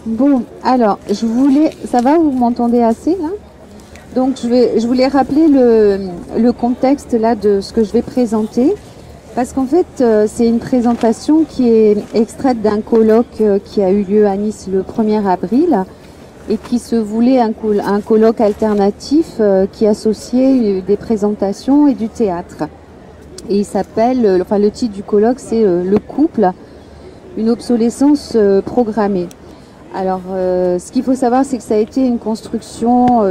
Bon, alors, ça va, vous m'entendez assez là? Donc, je voulais rappeler le contexte là de ce que je vais présenter, parce qu'en fait, c'est une présentation qui est extraite d'un colloque qui a eu lieu à Nice le 1er avril et qui se voulait un colloque alternatif qui associait des présentations et du théâtre. Et il s'appelle, le titre du colloque, c'est Le couple, une obsolescence programmée. Alors, ce qu'il faut savoir, c'est que ça a été une construction,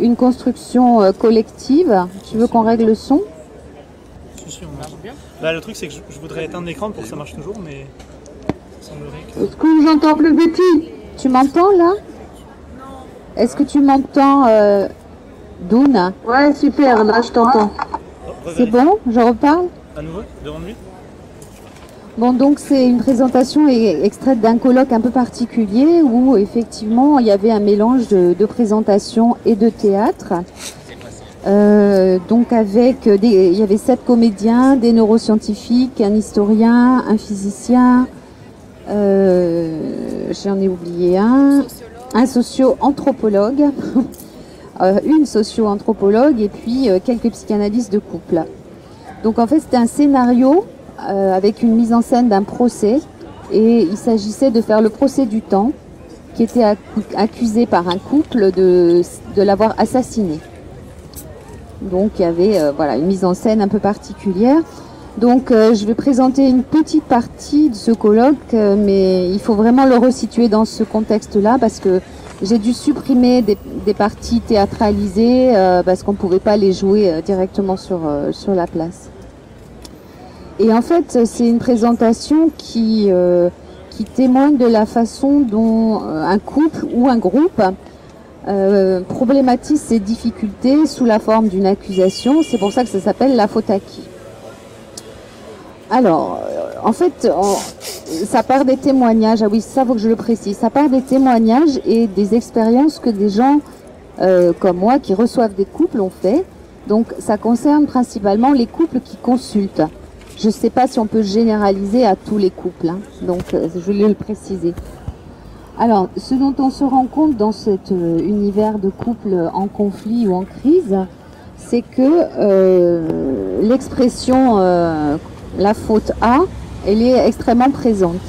une construction collective. Tu veux qu'on règle le son? Bah, le truc, c'est que je voudrais éteindre l'écran pour que ça marche toujours, mais ça semblerait que... Est-ce que je vous entends plus petit? Tu m'entends là? Est-ce que tu m'entends, Douna? Ouais, super, là je t'entends. C'est bon? Je reparle? À nouveau, devant lui. Bon, donc c'est une présentation extraite d'un colloque un peu particulier où effectivement il y avait un mélange de présentation et de théâtre. Donc il y avait 7 comédiens, des neuroscientifiques, un historien, un physicien, j'en ai oublié un socio-anthropologue, une socio-anthropologue et puis quelques psychanalystes de couple. Donc en fait c'était un scénario avec une mise en scène d'un procès, et il s'agissait de faire le procès du temps qui était accusé par un couple de l'avoir assassiné. Donc il y avait une mise en scène un peu particulière. Donc je vais présenter une petite partie de ce colloque, mais il faut vraiment le resituer dans ce contexte-là parce que j'ai dû supprimer des parties théâtralisées parce qu'on ne pouvait pas les jouer directement sur la place. Et en fait, c'est une présentation qui témoigne de la façon dont un couple ou un groupe problématise ses difficultés sous la forme d'une accusation. C'est pour ça que ça s'appelle la faute à qui. Alors, en fait, ça part des témoignages. Ah oui, ça faut que je le précise. Ça part des témoignages et des expériences que des gens comme moi qui reçoivent des couples ont fait. Donc, ça concerne principalement les couples qui consultent. Je ne sais pas si on peut généraliser à tous les couples, hein. Donc je voulais le préciser. Alors, ce dont on se rend compte dans cet univers de couple en conflit ou en crise, c'est que l'expression la faute à, elle est extrêmement présente.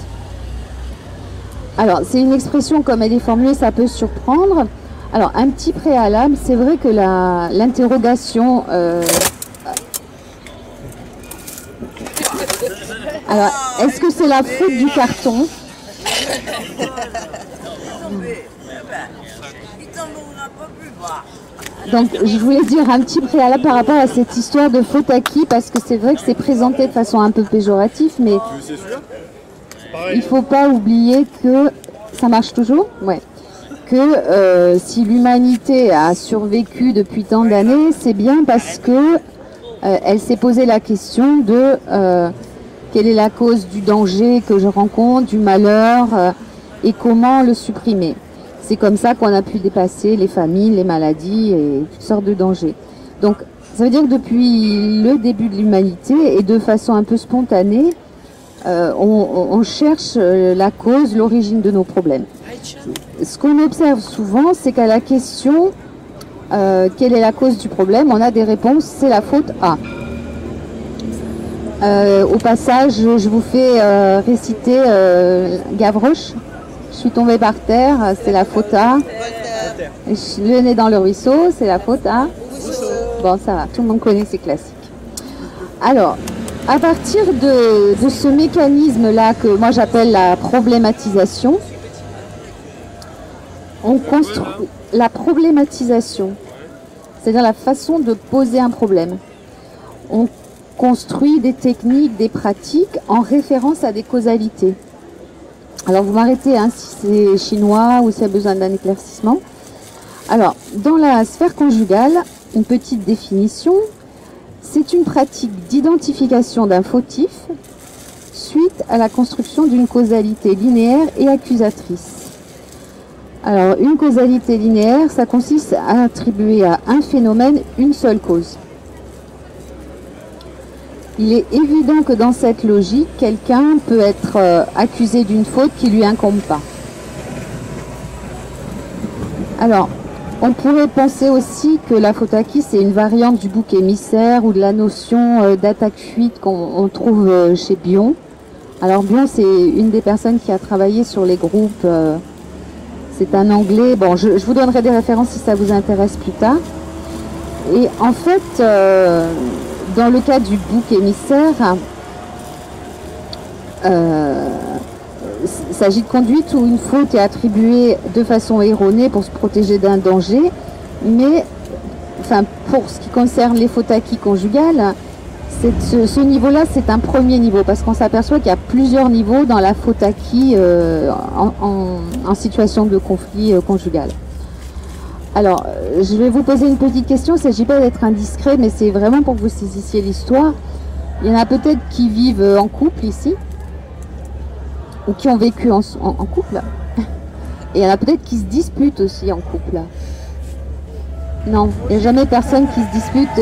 Alors, c'est une expression, comme elle est formulée, ça peut surprendre. Alors, un petit préalable, c'est vrai que l'interrogation... Alors, est-ce que c'est la faute du carton? Donc, je voulais dire un petit préalable par rapport à cette histoire de faute à qui, parce que c'est vrai que c'est présenté de façon un peu péjorative, mais il ne faut pas oublier que... Ça marche toujours? Ouais. Que si l'humanité a survécu depuis tant d'années, c'est bien parce que elle s'est posé la question de... quelle est la cause du danger que je rencontre, du malheur, et comment le supprimer. C'est comme ça qu'on a pu dépasser les famines, les maladies et toutes sortes de dangers. Donc, ça veut dire que depuis le début de l'humanité, et de façon un peu spontanée, on cherche la cause, l'origine de nos problèmes. Ce qu'on observe souvent, c'est qu'à la question quelle est la cause du problème, on a des réponses, c'est la faute à. Au passage, je vous fais réciter Gavroche. Je suis tombée par terre, c'est la faute à. Le nez dans le ruisseau, c'est la faute à. Bon, ça va, tout le monde connaît ces classiques. Alors, à partir de ce mécanisme-là que moi j'appelle la problématisation, on construit la problématisation, c'est-à-dire la façon de poser un problème. On construit des techniques, des pratiques en référence à des causalités. Alors vous m'arrêtez si c'est chinois ou s'il y a besoin d'un éclaircissement. Alors, dans la sphère conjugale, une petite définition, c'est une pratique d'identification d'un fautif suite à la construction d'une causalité linéaire et accusatrice. Alors, une causalité linéaire, ça consiste à attribuer à un phénomène une seule cause. Il est évident que dans cette logique, quelqu'un peut être accusé d'une faute qui ne lui incombe pas. Alors, on pourrait penser aussi que la faute acquis, c'est une variante du bouc émissaire ou de la notion d'attaque-fuite qu'on trouve chez Bion. Alors Bion, c'est une des personnes qui a travaillé sur les groupes. C'est un anglais. Bon, je vous donnerai des références si ça vous intéresse plus tard. Et en fait, dans le cas du bouc émissaire, il s'agit de conduite où une faute est attribuée de façon erronée pour se protéger d'un danger, mais enfin, pour ce qui concerne les fautes acquis conjugales, ce niveau-là, c'est un premier niveau, parce qu'on s'aperçoit qu'il y a plusieurs niveaux dans la faute acquis en situation de conflit conjugal. Alors, je vais vous poser une petite question, il ne s'agit pas d'être indiscret, mais c'est vraiment pour que vous saisissiez l'histoire. Il y en a peut-être qui vivent en couple ici, ou qui ont vécu en couple. Et il y en a peut-être qui se disputent aussi en couple. Non, il n'y a jamais personne qui se dispute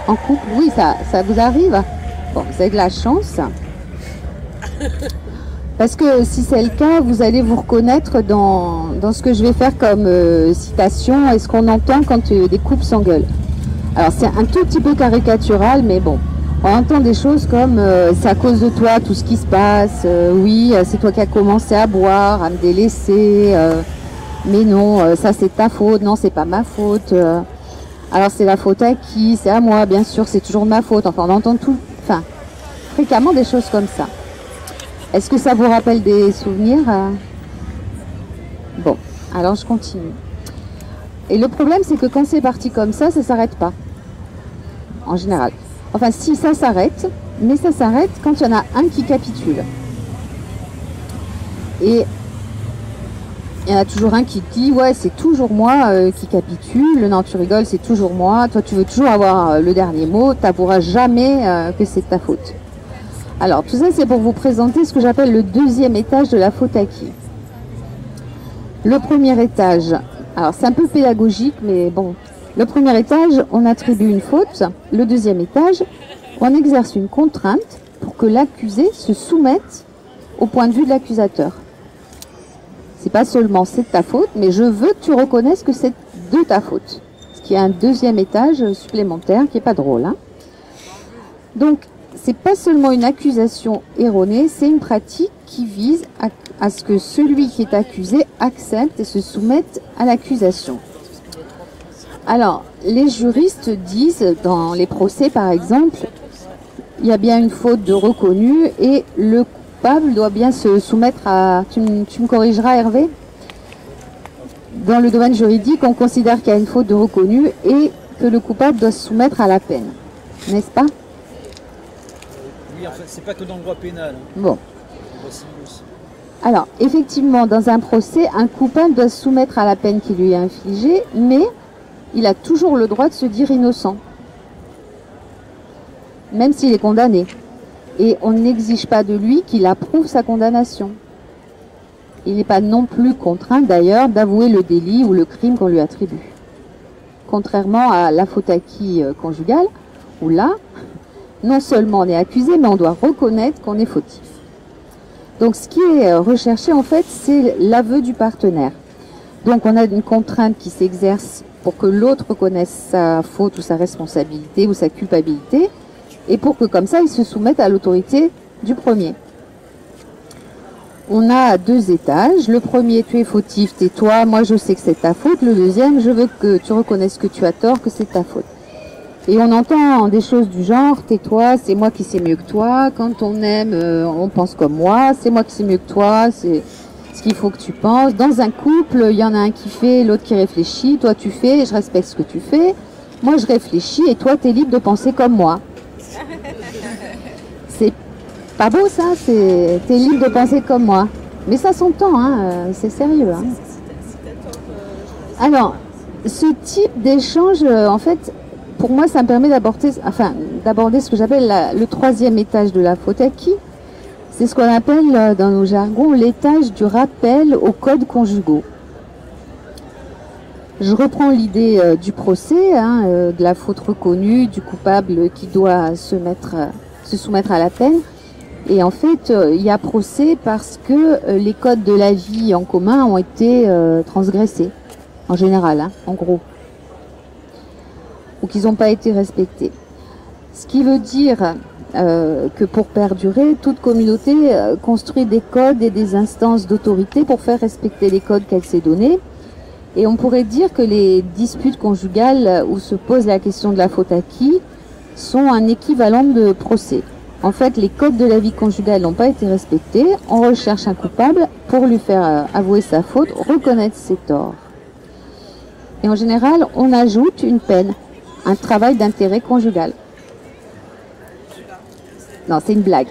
en couple. Oui, ça vous arrive. Bon, vous avez de la chance. Parce que si c'est le cas, vous allez vous reconnaître dans ce que je vais faire comme citation et ce qu'on entend quand des couples s'engueulent. Alors c'est un tout petit peu caricatural, mais bon. On entend des choses comme c'est à cause de toi tout ce qui se passe, oui, c'est toi qui as commencé à boire, à me délaisser, mais non, ça c'est ta faute, non, c'est pas ma faute. Alors c'est la faute à qui? C'est à moi, bien sûr, c'est toujours ma faute. Enfin, on entend fréquemment des choses comme ça. Est-ce que ça vous rappelle des souvenirs? Bon, alors je continue. Et le problème, c'est que quand c'est parti comme ça s'arrête pas, en général. Enfin, si, ça s'arrête, mais ça s'arrête quand il y en a un qui capitule. Et il y en a toujours un qui dit, ouais, c'est toujours moi qui capitule, non, tu rigoles, c'est toujours moi, toi tu veux toujours avoir le dernier mot, tu n'avoueras jamais que c'est ta faute. Alors, tout ça, c'est pour vous présenter ce que j'appelle le deuxième étage de la faute acquis. Le premier étage, alors c'est un peu pédagogique, mais bon... Le premier étage, on attribue une faute. Le deuxième étage, on exerce une contrainte pour que l'accusé se soumette au point de vue de l'accusateur. C'est pas seulement c'est de ta faute, mais je veux que tu reconnaisses que c'est de ta faute. Ce qui est un deuxième étage supplémentaire qui est pas drôle. Hein. Donc, c'est pas seulement une accusation erronée, c'est une pratique qui vise à ce que celui qui est accusé accepte et se soumette à l'accusation. Alors, les juristes disent, dans les procès par exemple, il y a bien une faute de reconnu et le coupable doit bien se soumettre à... Tu me corrigeras, Hervé? Dans le domaine juridique, on considère qu'il y a une faute de reconnu et que le coupable doit se soumettre à la peine. N'est-ce pas? Oui, en fait, c'est pas que dans le droit pénal. Bon. Alors, effectivement, dans un procès, un coupable doit se soumettre à la peine qui lui est infligée, mais... il a toujours le droit de se dire innocent, même s'il est condamné. Et on n'exige pas de lui qu'il approuve sa condamnation. Il n'est pas non plus contraint d'ailleurs d'avouer le délit ou le crime qu'on lui attribue. Contrairement à la faute acquis conjugale, où là, non seulement on est accusé, mais on doit reconnaître qu'on est fautif. Donc ce qui est recherché en fait, c'est l'aveu du partenaire. Donc on a une contrainte qui s'exerce pour que l'autre reconnaisse sa faute ou sa responsabilité ou sa culpabilité, et pour que comme ça, il se soumette à l'autorité du premier. On a deux étages. Le premier, tu es fautif, tais-toi, moi je sais que c'est ta faute. Le deuxième, je veux que tu reconnaisses que tu as tort, que c'est ta faute. Et on entend des choses du genre, tais-toi, c'est moi qui sais mieux que toi, quand on aime, on pense comme moi, c'est moi qui sais mieux que toi, c'est... ce qu'il faut que tu penses. Dans un couple, il y en a un qui fait, l'autre qui réfléchit. Toi, tu fais, je respecte ce que tu fais. Moi, je réfléchis et toi, tu es libre de penser comme moi. C'est pas beau, ça. T'es libre de penser comme moi. Mais ça s'entend, hein, c'est sérieux. Hein. Alors, ce type d'échange, en fait, pour moi, ça me permet d'aborder ce que j'appelle le troisième étage de la faute acquis. C'est ce qu'on appelle dans nos jargons l'étage du rappel aux codes conjugaux. Je reprends l'idée du procès, de la faute reconnue, du coupable qui doit se soumettre à la peine. Et en fait, il y a procès parce que les codes de la vie en commun ont été transgressés. en général, hein, en gros, ou qu'ils n'ont pas été respectés. Ce qui veut dire que pour perdurer, toute communauté construit des codes et des instances d'autorité pour faire respecter les codes qu'elle s'est donnés. Et on pourrait dire que les disputes conjugales où se pose la question de la faute à qui sont un équivalent de procès. En fait, les codes de la vie conjugale n'ont pas été respectés. On recherche un coupable pour lui faire avouer sa faute, reconnaître ses torts. Et en général, on ajoute une peine, un travail d'intérêt conjugal. Non, c'est une blague.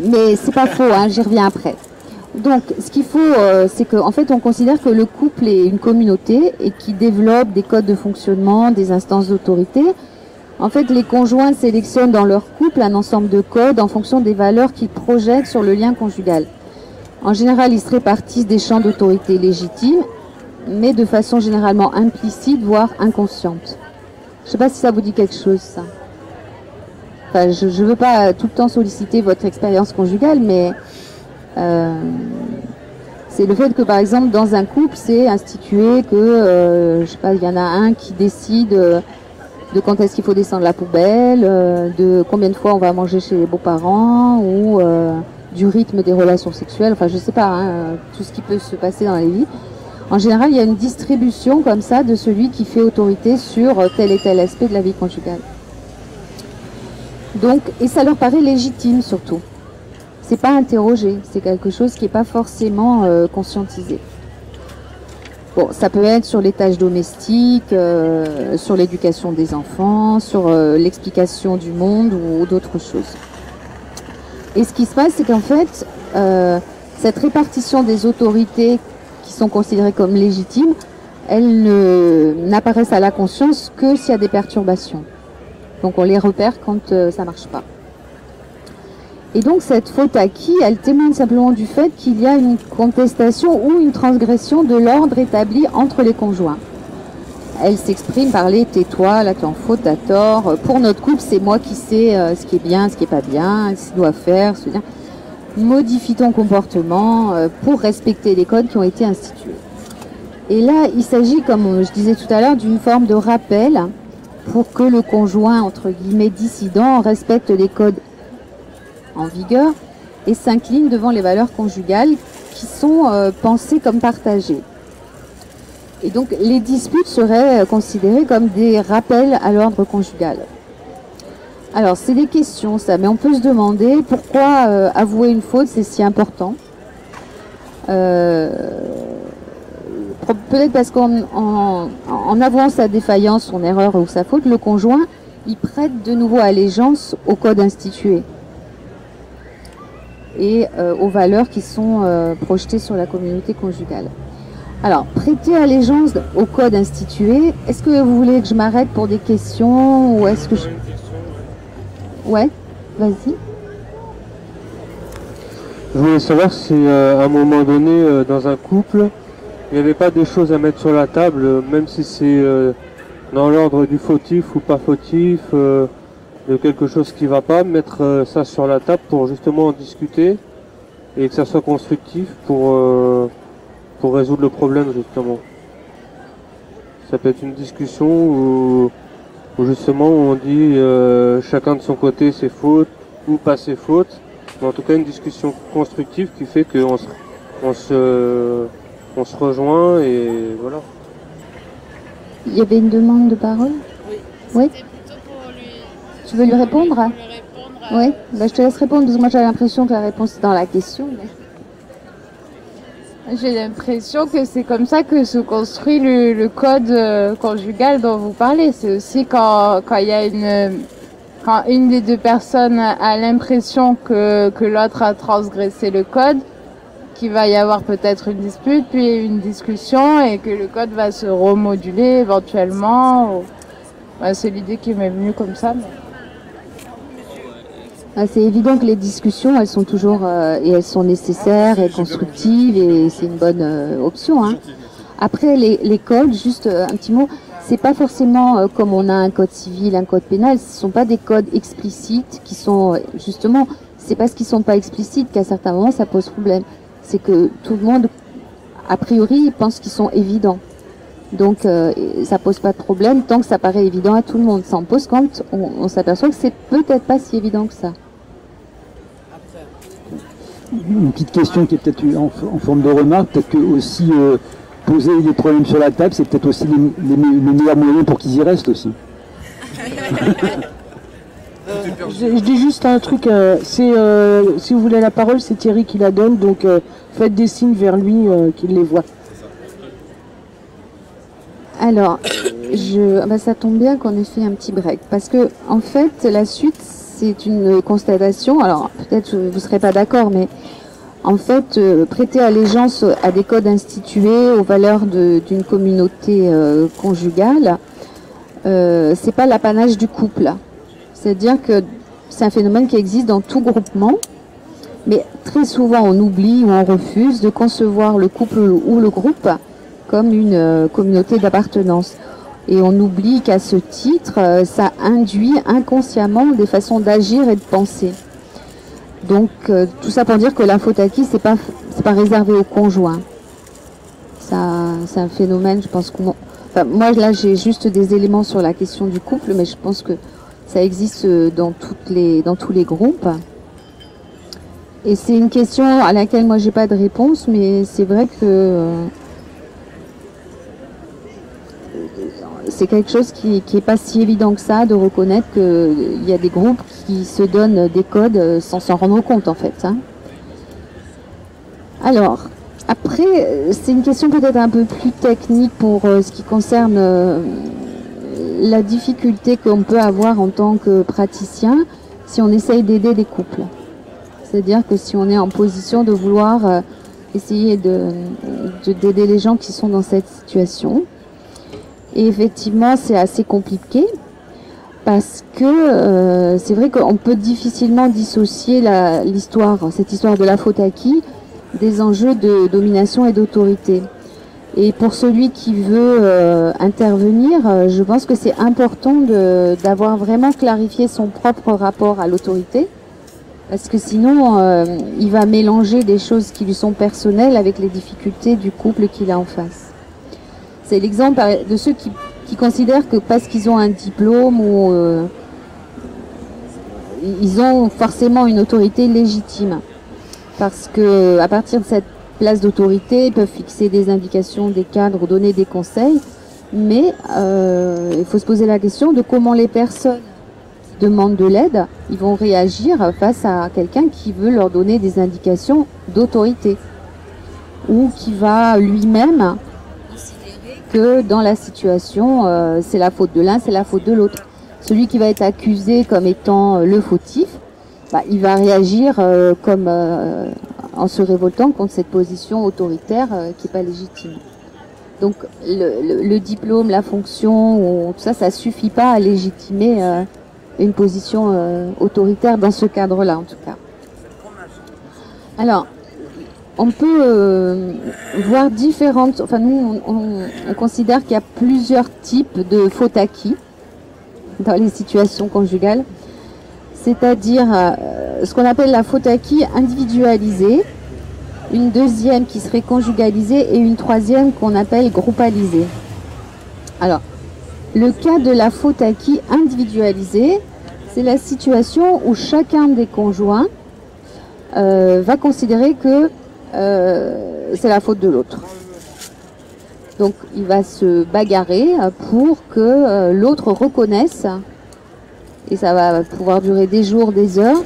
Mais c'est pas faux, hein, j'y reviens après. Donc, ce qu'il faut, c'est qu'en fait, on considère que le couple est une communauté et qui développe des codes de fonctionnement, des instances d'autorité. En fait, les conjoints sélectionnent dans leur couple un ensemble de codes en fonction des valeurs qu'ils projettent sur le lien conjugal. En général, ils se répartissent des champs d'autorité légitimes, mais de façon généralement implicite, voire inconsciente. Je ne sais pas si ça vous dit quelque chose, ça. Enfin, je ne veux pas tout le temps solliciter votre expérience conjugale, mais c'est le fait que, par exemple, dans un couple, c'est institué que, je sais pas, il y en a un qui décide de quand est-ce qu'il faut descendre la poubelle, de combien de fois on va manger chez les beaux-parents, ou du rythme des relations sexuelles, enfin je sais pas, hein, tout ce qui peut se passer dans les vies. En général, il y a une distribution comme ça de celui qui fait autorité sur tel et tel aspect de la vie conjugale. Donc, et ça leur paraît légitime surtout. C'est pas interrogé, c'est quelque chose qui n'est pas forcément conscientisé. Bon, ça peut être sur les tâches domestiques, sur l'éducation des enfants, sur l'explication du monde ou d'autres choses. Et ce qui se passe, c'est qu'en fait, cette répartition des autorités qui sont considérées comme légitimes, elles n'apparaissent à la conscience que s'il y a des perturbations. Donc on les repère quand ça ne marche pas. Et donc cette faute à qui, elle témoigne simplement du fait qu'il y a une contestation ou une transgression de l'ordre établi entre les conjoints. Elle s'exprime par les tais-toi, là tu en faute, t'as tort. Pour notre couple, c'est moi qui sais ce qui est bien, ce qui n'est pas bien, ce qu'il doit faire, ce bien. Modifie ton comportement pour respecter les codes qui ont été institués. Et là, il s'agit, comme je disais tout à l'heure, d'une forme de rappel pour que le conjoint, entre guillemets, dissident, respecte les codes en vigueur et s'incline devant les valeurs conjugales qui sont pensées comme partagées. Et donc les disputes seraient considérées comme des rappels à l'ordre conjugal. Alors c'est des questions ça, mais on peut se demander pourquoi avouer une faute c'est si important. Peut-être parce qu'en avouant sa défaillance, son erreur ou sa faute, le conjoint il prête de nouveau allégeance au code institué et aux valeurs qui sont projetées sur la communauté conjugale. Alors, prêter allégeance au code institué, est-ce que vous voulez que je m'arrête pour des questions ou est-ce que je... Ouais, vas-y. Je voulais savoir si à un moment donné, dans un couple, il n'y avait pas des choses à mettre sur la table, même si c'est dans l'ordre du fautif ou pas fautif, de quelque chose qui ne va pas, mettre ça sur la table pour justement en discuter et que ça soit constructif pour résoudre le problème justement. Ça peut être une discussion où justement on dit chacun de son côté ses fautes ou pas ses fautes, mais en tout cas une discussion constructive qui fait qu'on se rejoint et voilà. Il y avait une demande de parole? Oui. Plutôt pour lui... Tu veux lui répondre? Oui, bah, je te laisse répondre parce que moi j'ai l'impression que la réponse est dans la question. Mais... J'ai l'impression que c'est comme ça que se construit le code conjugal dont vous parlez. C'est aussi quand il y a quand une des deux personnes a l'impression que l'autre a transgressé le code, qu'il va y avoir peut-être une dispute, puis une discussion et que le code va se remoduler éventuellement. Ouais, c'est l'idée qui m'est venue comme ça. Mais... C'est évident que les discussions, elles sont toujours et elles sont nécessaires et constructives et c'est une bonne option. Hein. Après, les codes, juste un petit mot, c'est pas forcément comme on a un code civil, un code pénal, ce sont pas des codes explicites qui sont justement, c'est parce qu'ils sont pas explicites qu'à certains moments ça pose problème. C'est que tout le monde a priori, ils pensent qu'ils sont évidents. Donc, ça pose pas de problème tant que ça paraît évident à tout le monde. Ça en pose quand on s'aperçoit que c'est peut-être pas si évident que ça. Une petite question qui est peut-être en forme de remarque, peut-être que aussi poser les problèmes sur la table, c'est peut-être aussi le meilleur moyen pour qu'ils y restent aussi. Je dis juste un truc, si vous voulez la parole, c'est Thierry qui la donne, donc faites des signes vers lui qu'il les voit. Alors, ça tombe bien qu'on ait fait un petit break, parce que en fait, la suite, c'est une constatation. Alors, peut-être vous ne serez pas d'accord, mais en fait, prêter allégeance à des codes institués, aux valeurs d'une communauté conjugale, c'est pas l'apanage du couple. C'est-à-dire que c'est un phénomène qui existe dans tout groupement, mais très souvent on oublie ou on refuse de concevoir le couple ou le groupe comme une communauté d'appartenance. Et on oublie qu'à ce titre, ça induit inconsciemment des façons d'agir et de penser. Donc tout ça pour dire que la faute à qui, c'est pas réservé aux conjoints. C'est un phénomène, je pense que moi là j'ai juste des éléments sur la question du couple, mais je pense que ça existe dans tous les groupes. Et c'est une question à laquelle moi j'ai pas de réponse, mais c'est vrai que c'est quelque chose qui est pas si évident que ça de reconnaître qu'il y a des groupes qui se donnent des codes sans s'en rendre compte en fait. Hein. Alors, après, c'est une question peut-être un peu plus technique pour ce qui concerne la difficulté qu'on peut avoir en tant que praticien si on essaye d'aider des couples. C'est-à-dire que si on est en position de vouloir essayer d'aider les gens qui sont dans cette situation. Et effectivement, c'est assez compliqué parce que c'est vrai qu'on peut difficilement dissocier cette histoire de la faute à qui des enjeux de domination et d'autorité. Et pour celui qui veut intervenir, je pense que c'est important d'avoir vraiment clarifié son propre rapport à l'autorité, parce que sinon, il va mélanger des choses qui lui sont personnelles avec les difficultés du couple qu'il a en face. C'est l'exemple de ceux qui considèrent que parce qu'ils ont un diplôme ou ils ont forcément une autorité légitime, parce que à partir de cette place d'autorité, ils peuvent fixer des indications, des cadres ou donner des conseils, mais il faut se poser la question de comment les personnes qui demandent de l'aide, ils vont réagir face à quelqu'un qui veut leur donner des indications d'autorité ou qui va lui-même considérer que dans la situation, c'est la faute de l'un, c'est la faute de l'autre. Celui qui va être accusé comme étant le fautif, il va réagir en se révoltant contre cette position autoritaire qui n'est pas légitime. Donc le diplôme, la fonction, tout ça, ça suffit pas à légitimer une position autoritaire dans ce cadre-là, en tout cas. Alors, on peut voir différentes... Enfin, nous, on considère qu'il y a plusieurs types de fautes acquis dans les situations conjugales. C'est-à-dire ce qu'on appelle la faute acquis individualisée, une deuxième qui serait conjugalisée et une troisième qu'on appelle groupalisée. Alors, le cas de la faute acquis individualisée, c'est la situation où chacun des conjoints va considérer que c'est la faute de l'autre. Donc, il va se bagarrer pour que l'autre reconnaisse, et ça va pouvoir durer des jours, des heures.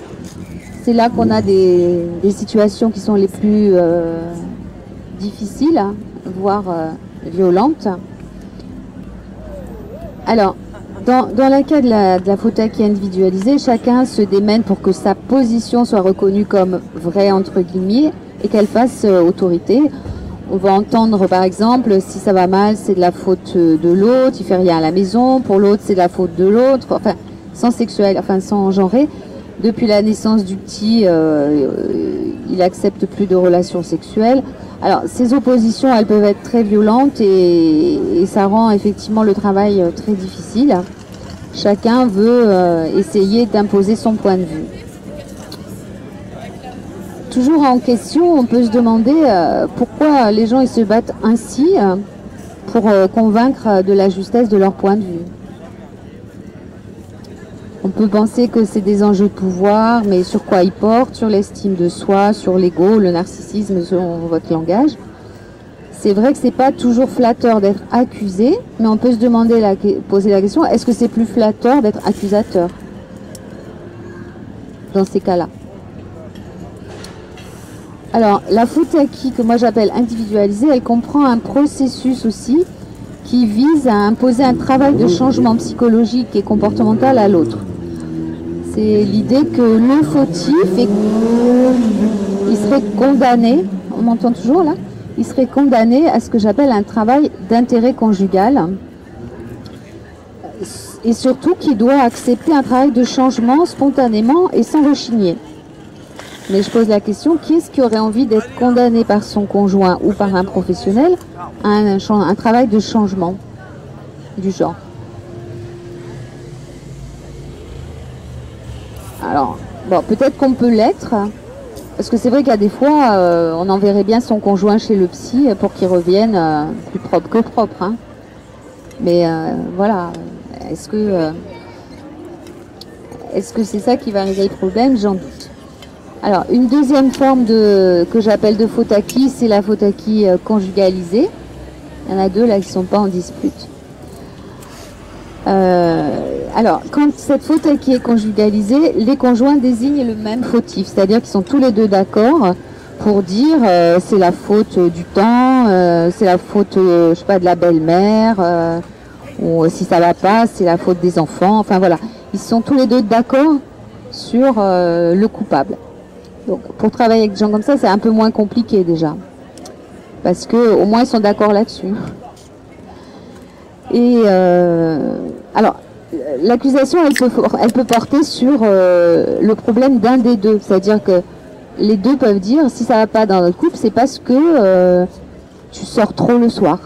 C'est là qu'on a des situations qui sont les plus difficiles, voire violentes. Alors, dans le cas de la faute acquis individualisée, chacun se démène pour que sa position soit reconnue comme vraie, entre guillemets, et qu'elle fasse autorité. On va entendre, par exemple, si ça va mal, c'est de la faute de l'autre, il fait rien à la maison, pour l'autre, c'est de la faute de l'autre, enfin, sans genrer. Depuis la naissance du petit, il accepte plus de relations sexuelles. Alors, ces oppositions, elles peuvent être très violentes et ça rend effectivement le travail très difficile. Chacun veut essayer d'imposer son point de vue. toujours en question, on peut se demander pourquoi les gens ils se battent ainsi pour convaincre de la justesse de leur point de vue. On peut penser que c'est des enjeux de pouvoir, mais sur quoi ils portent? Sur l'estime de soi, sur l'ego, le narcissisme, selon votre langage. C'est vrai que c'est pas toujours flatteur d'être accusé, mais on peut se demander, poser la question, est-ce que c'est plus flatteur d'être accusateur dans ces cas-là? Alors, la faute acquis, que moi j'appelle individualisée, elle comprend un processus aussi qui vise à imposer un travail de changement psychologique et comportemental à l'autre. C'est l'idée que le fautif, il serait condamné, on m'entend toujours là, il serait condamné à ce que j'appelle un travail d'intérêt conjugal, et surtout qu'il doit accepter un travail de changement spontanément et sans rechigner. Mais je pose la question, qui est-ce qui aurait envie d'être condamné par son conjoint ou par un professionnel à un travail de changement du genre? Alors, bon, peut-être qu'on peut l'être, parce que c'est vrai qu'il y a des fois, on enverrait bien son conjoint chez le psy pour qu'il revienne plus propre que propre. Hein. Mais voilà, est-ce que c'est ça qui va régler le problème? J'en doute. Alors, une deuxième forme que j'appelle de faute acquis, c'est la faute acquis conjugalisée. Il y en a deux là qui ne sont pas en dispute. Alors, quand cette faute acquis est conjugalisée, les conjoints désignent le même fautif, c'est-à-dire qu'ils sont tous les deux d'accord pour dire c'est la faute du temps, c'est la faute, je sais pas, de la belle-mère, ou si ça va pas, c'est la faute des enfants. Enfin voilà, ils sont tous les deux d'accord sur le coupable. Donc, pour travailler avec des gens comme ça, c'est un peu moins compliqué déjà, parce que au moins ils sont d'accord là-dessus. Et alors, l'accusation, elle peut porter sur le problème d'un des deux, c'est-à-dire que les deux peuvent dire si ça va pas dans notre couple, c'est parce que tu sors trop le soir.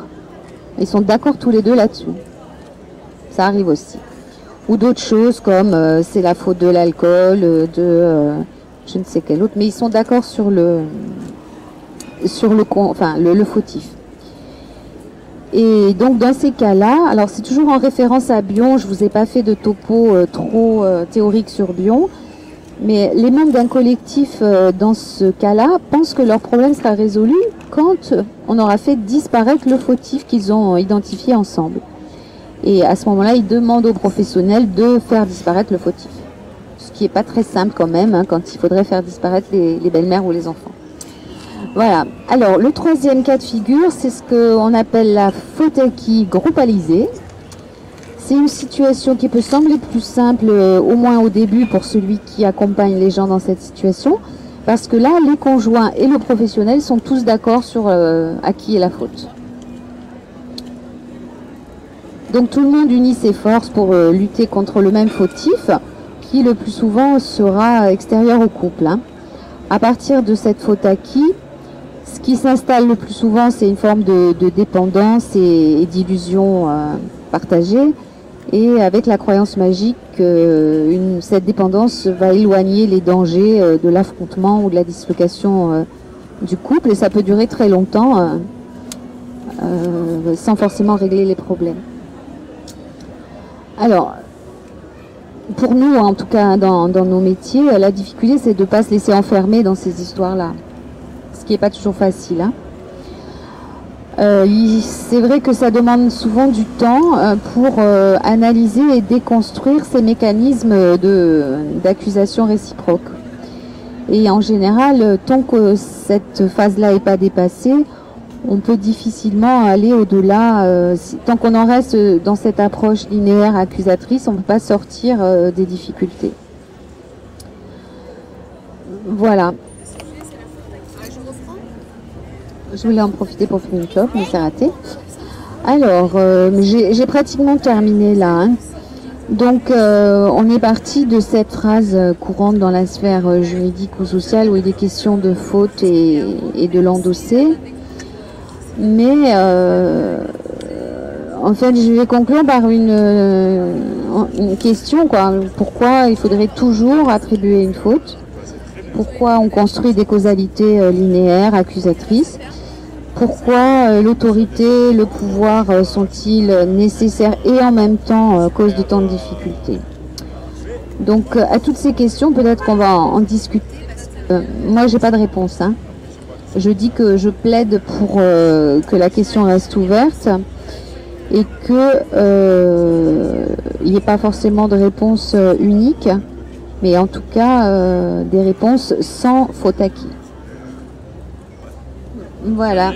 Ils sont d'accord tous les deux là-dessus. Ça arrive aussi. Ou d'autres choses comme c'est la faute de l'alcool, je ne sais quel autre, mais ils sont d'accord sur le fautif. Et donc dans ces cas-là, alors c'est toujours en référence à Bion, je vous ai pas fait de topo trop théorique sur Bion, mais les membres d'un collectif dans ce cas-là pensent que leur problème sera résolu quand on aura fait disparaître le fautif qu'ils ont identifié ensemble. Et à ce moment-là, ils demandent aux professionnels de faire disparaître le fautif. Ce qui n'est pas très simple quand même, hein, quand il faudrait faire disparaître les belles-mères ou les enfants. Voilà. Alors, le troisième cas de figure, c'est ce qu'on appelle la faute acquis groupalisée. C'est une situation qui peut sembler plus simple, au moins au début, pour celui qui accompagne les gens dans cette situation, parce que là, les conjoints et le professionnel sont tous d'accord sur à qui est la faute. Donc tout le monde unit ses forces pour lutter contre le même fautif, qui le plus souvent sera extérieur au couple. Hein. À partir de cette faute acquis, ce qui s'installe le plus souvent, c'est une forme de dépendance et d'illusion partagée. Et avec la croyance magique, cette dépendance va éloigner les dangers de l'affrontement ou de la dislocation du couple. Et ça peut durer très longtemps sans forcément régler les problèmes. Alors, pour nous, en tout cas dans nos métiers, la difficulté, c'est de ne pas se laisser enfermer dans ces histoires-là. Ce qui n'est pas toujours facile. Hein. C'est vrai que ça demande souvent du temps pour analyser et déconstruire ces mécanismes d'accusation réciproque. Et en général, tant que cette phase-là n'est pas dépassée, on peut difficilement aller au-delà. Tant qu'on en reste dans cette approche linéaire accusatrice, on ne peut pas sortir des difficultés. Voilà. Je voulais en profiter pour faire une clope, mais c'est raté. Alors, j'ai pratiquement terminé là. Hein. Donc, on est parti de cette phrase courante dans la sphère juridique ou sociale où il est question de faute et de l'endosser. Mais en fait, je vais conclure par une question, quoi. Pourquoi il faudrait toujours attribuer une faute? pourquoi on construit des causalités linéaires, accusatrices. Pourquoi l'autorité, le pouvoir sont-ils nécessaires et en même temps cause de tant de difficultés? Donc à toutes ces questions, peut-être qu'on va en discuter. Moi, j'ai pas de réponse. Hein. Je dis que je plaide pour que la question reste ouverte et que il n'y ait pas forcément de réponse unique, mais en tout cas des réponses sans faute acquis. Voilà.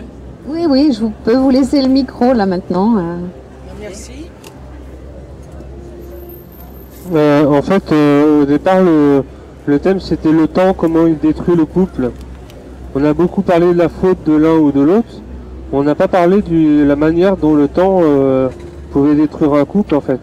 Oui, oui, je peux vous laisser le micro là maintenant. Merci. En fait, au départ, le thème c'était le temps, comment il détruit le couple. On a beaucoup parlé de la faute de l'un ou de l'autre. On n'a pas parlé de la manière dont le temps pouvait détruire un couple en fait.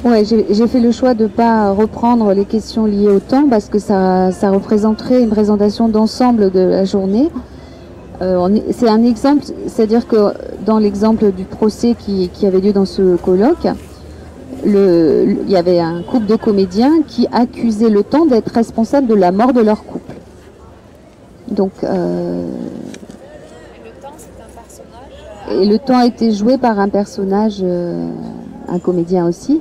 Ouais, j'ai fait le choix de ne pas reprendre les questions liées au temps parce que ça représenterait une présentation d'ensemble de la journée. C'est un exemple, c'est-à-dire que dans l'exemple du procès qui avait lieu dans ce colloque, il y avait un couple de comédiens qui accusait le temps d'être responsable de la mort de leur couple. Donc, et le temps était joué par un personnage, un comédien aussi.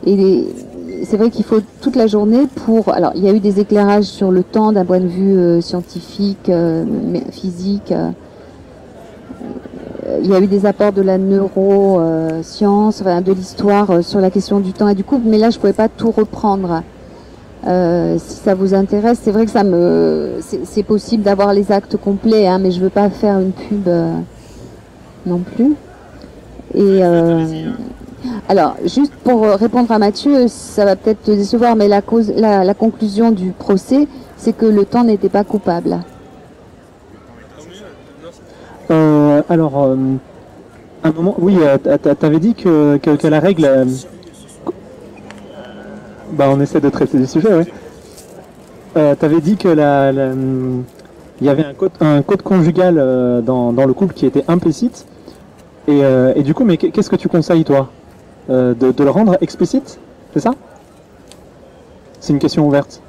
Et c'est vrai qu'il faut toute la journée pour... Alors, il y a eu des éclairages sur le temps d'un point de vue scientifique, physique. Il y a eu des apports de la neuroscience, de l'histoire sur la question du temps et du couple. Mais là, je ne pouvais pas tout reprendre. Si ça vous intéresse, c'est vrai que c'est possible d'avoir les actes complets, hein, mais je ne veux pas faire une pub non plus. Et... alors, juste pour répondre à Mathieu, ça va peut-être te décevoir, mais la conclusion du procès, c'est que le temps n'était pas coupable. Alors, un moment, oui, t'avais dit que la règle... on essaie de traiter des sujets, oui. T'avais dit que il y avait un code conjugal dans le couple qui était implicite. Et du coup, mais qu'est-ce que tu conseilles, toi? De le rendre explicite, c'est ça? C'est une question ouverte.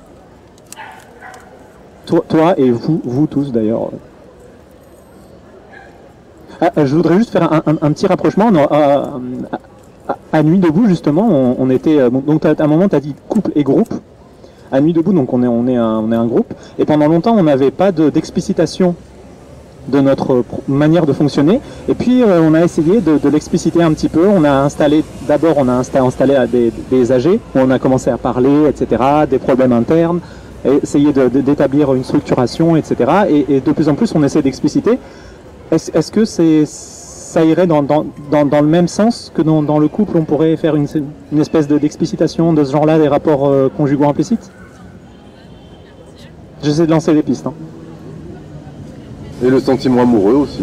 Toi et vous tous d'ailleurs. Je voudrais juste faire un petit rapprochement. À Nuit debout, justement, on était... donc à un moment, tu as dit couple et groupe. À Nuit debout, donc on est un groupe. Et pendant longtemps, on n'avait pas d'explicitation de notre manière de fonctionner, et puis on a essayé de l'expliciter un petit peu. On a installé, d'abord on a installé des AG, où on a commencé à parler, etc., des problèmes internes, et essayer d'établir une structuration, etc., et de plus en plus on essaie d'expliciter. Est-ce que ça irait dans le même sens que dans le couple, on pourrait faire une espèce d'explicitation de ce genre-là, des rapports conjugaux implicites? J'essaie de lancer des pistes, hein. Et le sentiment amoureux aussi,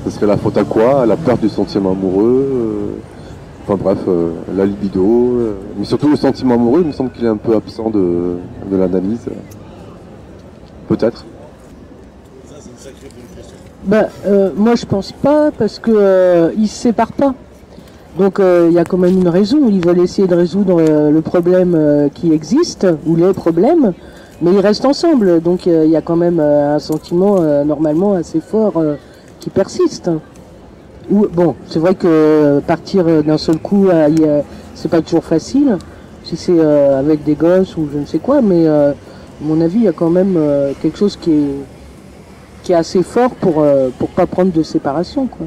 ce serait la faute à quoi? À la perte du sentiment amoureux, enfin bref, la libido, mais surtout le sentiment amoureux, il me semble qu'il est un peu absent de l'analyse. Peut-être. Moi je pense pas, parce que ils se séparent pas. Donc il y a quand même une raison, ils veulent essayer de résoudre le problème qui existe, ou les problèmes. Mais ils restent ensemble, donc il y a quand même un sentiment normalement assez fort qui persiste. Bon, c'est vrai que partir d'un seul coup, c'est pas toujours facile, si c'est avec des gosses ou je ne sais quoi, mais à mon avis, il y a quand même quelque chose qui est assez fort pour pas prendre de séparation, quoi.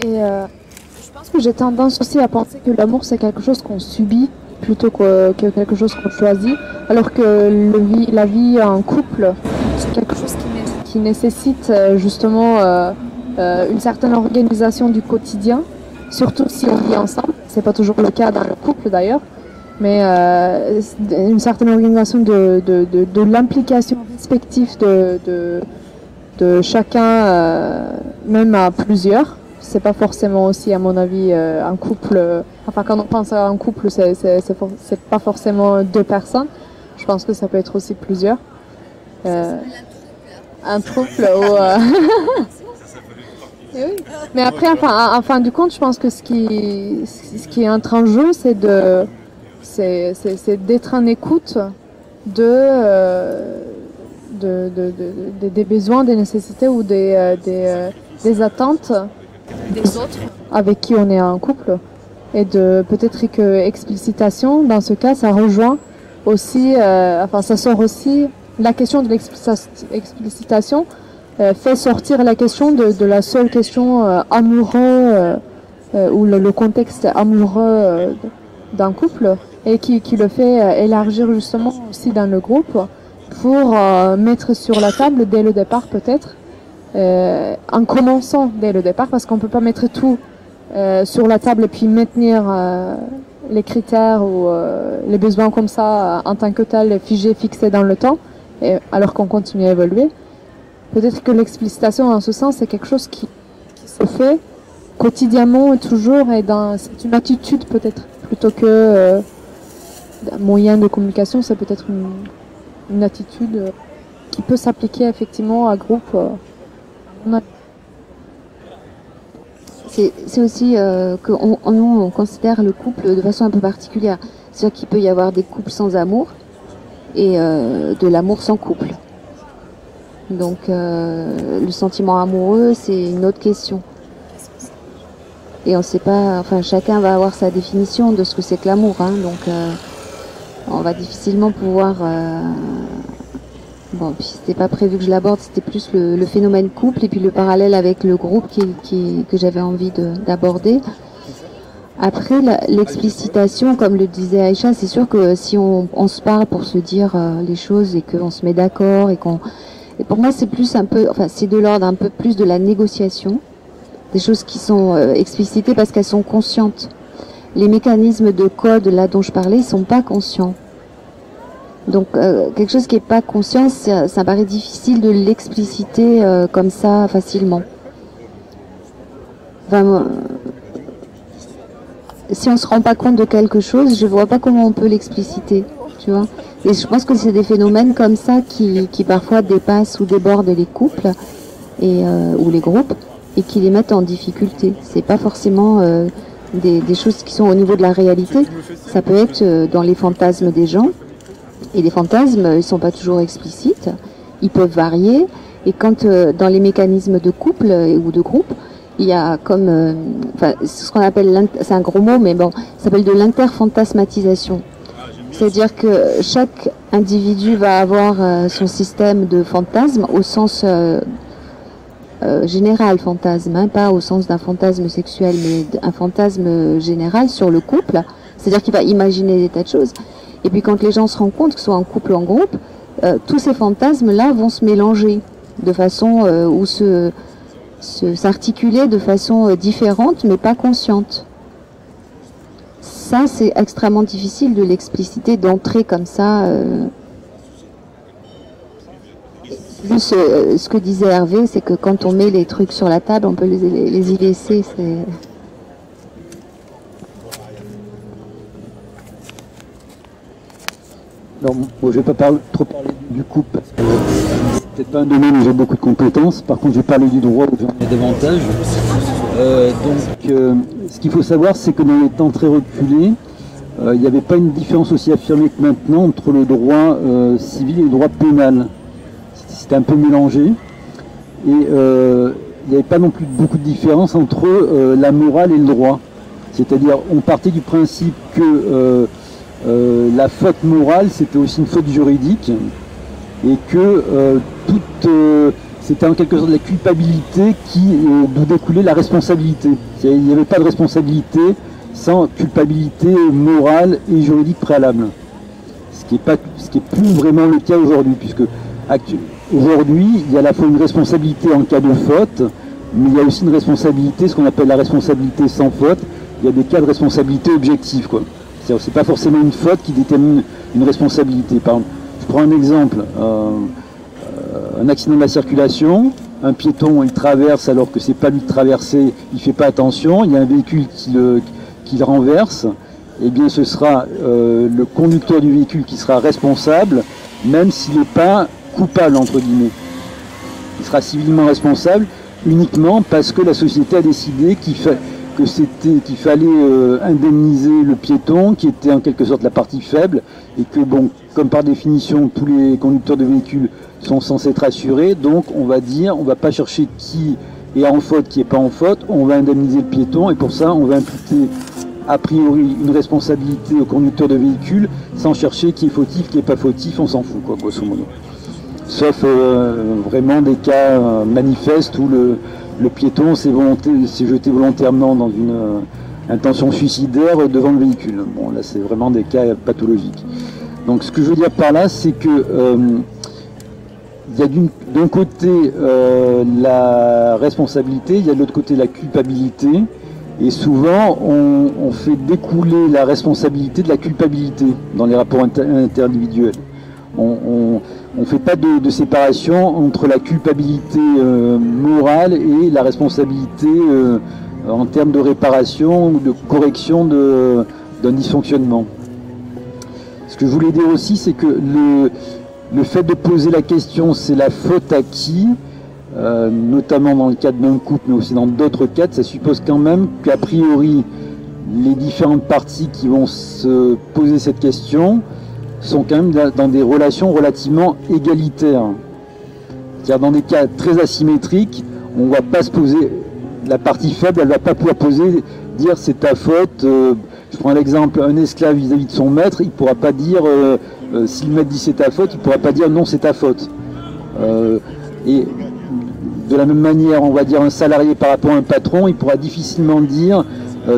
Et je pense que j'ai tendance aussi à penser que l'amour c'est quelque chose qu'on subit plutôt que quelque chose qu'on choisit, alors que la vie en couple, c'est quelque chose qui nécessite justement une certaine organisation du quotidien, surtout si on vit ensemble. C'est pas toujours le cas dans le couple d'ailleurs, mais une certaine organisation de l'implication respective de chacun, même à plusieurs. C'est pas forcément aussi, à mon avis, un couple... Enfin, quand on pense à un couple, c'est pas forcément deux personnes. Je pense que ça peut être aussi plusieurs. Un trouble où... Eh oui. Mais après, en fin du compte, je pense que ce qui entre en jeu, c'est d'être en écoute des besoins, des nécessités ou des attentes des autres avec qui on est en couple. Et de peut-être que explicitation, dans ce cas, ça rejoint aussi, ça sort aussi la question de l'explicitation. Fait sortir la question de la seule question amoureux ou le contexte amoureux d'un couple et qui le fait élargir justement aussi dans le groupe pour mettre sur la table dès le départ peut-être, en commençant dès le départ parce qu'on peut pas mettre tout sur la table et puis maintenir les critères ou les besoins comme ça en tant que tel figés, fixés dans le temps alors qu'on continue à évoluer. Peut-être que l'explicitation en ce sens c'est quelque chose qui se fait quotidiennement et toujours et c'est une attitude peut-être plutôt que un moyen de communication, c'est peut-être une attitude qui peut s'appliquer effectivement à groupe. C'est aussi que nous on considère le couple de façon un peu particulière. C'est-à-dire qu'il peut y avoir des couples sans amour et de l'amour sans couple. Donc le sentiment amoureux, c'est une autre question. Et on sait pas, chacun va avoir sa définition de ce que c'est que l'amour, hein, donc on va difficilement pouvoir. Bon, puis c'était pas prévu que je l'aborde, c'était plus le phénomène couple et puis le parallèle avec le groupe que j'avais envie d'aborder. Après, l'explicitation, comme le disait Aïcha, c'est sûr que si on se parle pour se dire les choses et qu'on se met d'accord et pour moi c'est plus un peu, c'est de l'ordre un peu plus de la négociation, des choses qui sont explicitées parce qu'elles sont conscientes. Les mécanismes de code là dont je parlais, ils sont pas conscients. Donc quelque chose qui est pas conscient, ça paraît difficile de l'expliciter comme ça facilement. Si on se rend pas compte de quelque chose, je vois pas comment on peut l'expliciter, tu vois. Et je pense que c'est des phénomènes comme ça qui parfois dépassent ou débordent les couples ou les groupes et qui les mettent en difficulté. C'est pas forcément des choses qui sont au niveau de la réalité. Ça peut être dans les fantasmes des gens. Et les fantasmes, ils sont pas toujours explicites. Ils peuvent varier. Et quand dans les mécanismes de couple ou de groupe, il y a comme, ce qu'on appelle, c'est un gros mot, mais bon, ça s'appelle de l'interfantasmatisation. C'est-à-dire que chaque individu va avoir son système de fantasme au sens général fantasme, hein, pas au sens d'un fantasme sexuel, mais un fantasme général sur le couple. C'est-à-dire qu'il va imaginer des tas de choses. Et puis quand les gens se rendent compte, que ce soit en couple ou en groupe, tous ces fantasmes-là vont se mélanger de façon ou s'articuler de façon différente, mais pas consciente. Ça, c'est extrêmement difficile de l'expliciter, d'entrer comme ça. Plus ce que disait Hervé, c'est que quand on met les trucs sur la table, on peut les y laisser. Alors, je ne vais pas trop parler du couple, parce que c'est peut-être pas un domaine où j'ai beaucoup de compétences. Par contre, je vais parler du droit où j'en ai davantage. Ce qu'il faut savoir, c'est que dans les temps très reculés, il n'y avait pas une différence aussi affirmée que maintenant entre le droit civil et le droit pénal. C'était un peu mélangé. Et il n'y avait pas non plus beaucoup de différence entre la morale et le droit. C'est-à-dire, on partait du principe que la faute morale, c'était aussi une faute juridique, et que c'était en quelque sorte la culpabilité d'où découlait la responsabilité. Il n'y avait pas de responsabilité sans culpabilité morale et juridique préalable. Ce qui est plus vraiment le cas aujourd'hui, puisque aujourd'hui, il y a à la fois une responsabilité en cas de faute, mais il y a aussi une responsabilité, ce qu'on appelle la responsabilité sans faute. Il y a des cas de responsabilité objective, quoi. C'est pas forcément une faute qui détermine une responsabilité. Par exemple, je prends un exemple, un accident de la circulation, un piéton il traverse alors que c'est pas lui de traverser, il fait pas attention, il y a un véhicule qui le renverse, et bien ce sera le conducteur du véhicule qui sera responsable, même s'il n'est pas coupable entre guillemets. Il sera civilement responsable uniquement parce que la société a décidé qu'il fallait indemniser le piéton, qui était en quelque sorte la partie faible, et que bon, comme par définition tous les conducteurs de véhicules sont censés être assurés, donc on va dire, on va pas chercher qui est en faute, qui est pas en faute, on va indemniser le piéton, et pour ça on va imputer a priori une responsabilité au conducteur de véhicule sans chercher qui est fautif, qui est pas fautif, on s'en fout quoi, grosso modo. Sauf vraiment des cas manifestes où le piéton s'est jeté volontairement dans une intention suicidaire devant le véhicule. Bon, là, c'est vraiment des cas pathologiques. Donc, ce que je veux dire par là, c'est que il y a d'un côté la responsabilité, il y a de l'autre côté la culpabilité, et souvent, on fait découler la responsabilité de la culpabilité dans les rapports interindividuels. On ne fait pas de séparation entre la culpabilité morale et la responsabilité en termes de réparation ou de correction d'un dysfonctionnement. Ce que je voulais dire aussi, c'est que le fait de poser la question, c'est la faute à qui, notamment dans le cadre d'un couple, mais aussi dans d'autres cadres, ça suppose quand même qu'a priori, les différentes parties qui vont se poser cette question sont quand même dans des relations relativement égalitaires. C'est-à-dire dans des cas très asymétriques, on ne va pas se poser, la partie faible, elle ne va pas pouvoir dire c'est ta faute. Je prends l'exemple, un esclave vis-à-vis de son maître, il ne pourra pas dire, si le maître dit c'est ta faute, il ne pourra pas dire non c'est ta faute. Et de la même manière, on va dire un salarié par rapport à un patron, il pourra difficilement dire,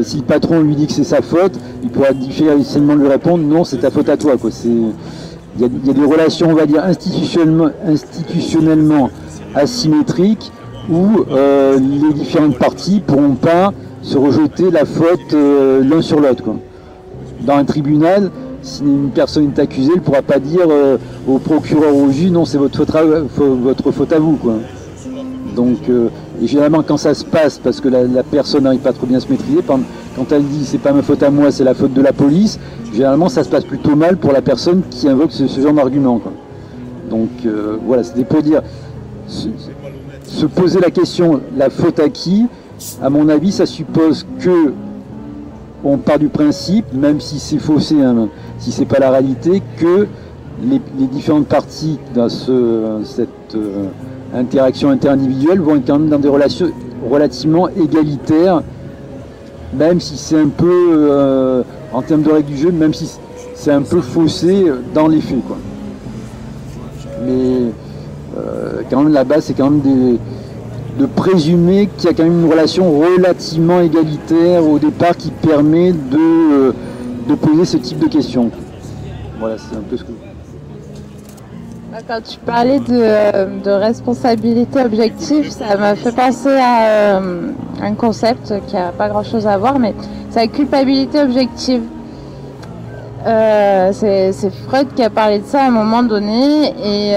si le patron lui dit que c'est sa faute, il pourra difficilement lui répondre non, c'est ta faute à toi. Il y a des relations, on va dire, institutionnellement asymétriques où les différentes parties ne pourront pas se rejeter la faute l'un sur l'autre. Dans un tribunal, si une personne est accusée, elle ne pourra pas dire au procureur ou au juge non, c'est votre faute à vous. Donc, et généralement, quand ça se passe, parce que la personne n'arrive pas trop bien à se maîtriser, quand elle dit c'est pas ma faute à moi, c'est la faute de la police, généralement ça se passe plutôt mal pour la personne qui invoque ce genre d'argument. Donc voilà, c'était pour dire, se poser la question, la faute à qui, à mon avis, ça suppose que on part du principe, même si c'est faussé, hein, si c'est pas la réalité, que les différentes parties dans cette interaction interindividuelle vont être quand même dans des relations relativement égalitaires, même si c'est un peu, en termes de règles du jeu, même si c'est un peu faussé dans les faits. Mais quand même, la base, c'est quand même de présumer qu'il y a quand même une relation relativement égalitaire au départ qui permet de poser ce type de questions. Voilà, c'est un peu ce que... Quand tu parlais de responsabilité objective, ça m'a fait penser à un concept qui n'a pas grand-chose à voir, mais c'est la culpabilité objective. C'est Freud qui a parlé de ça à un moment donné, et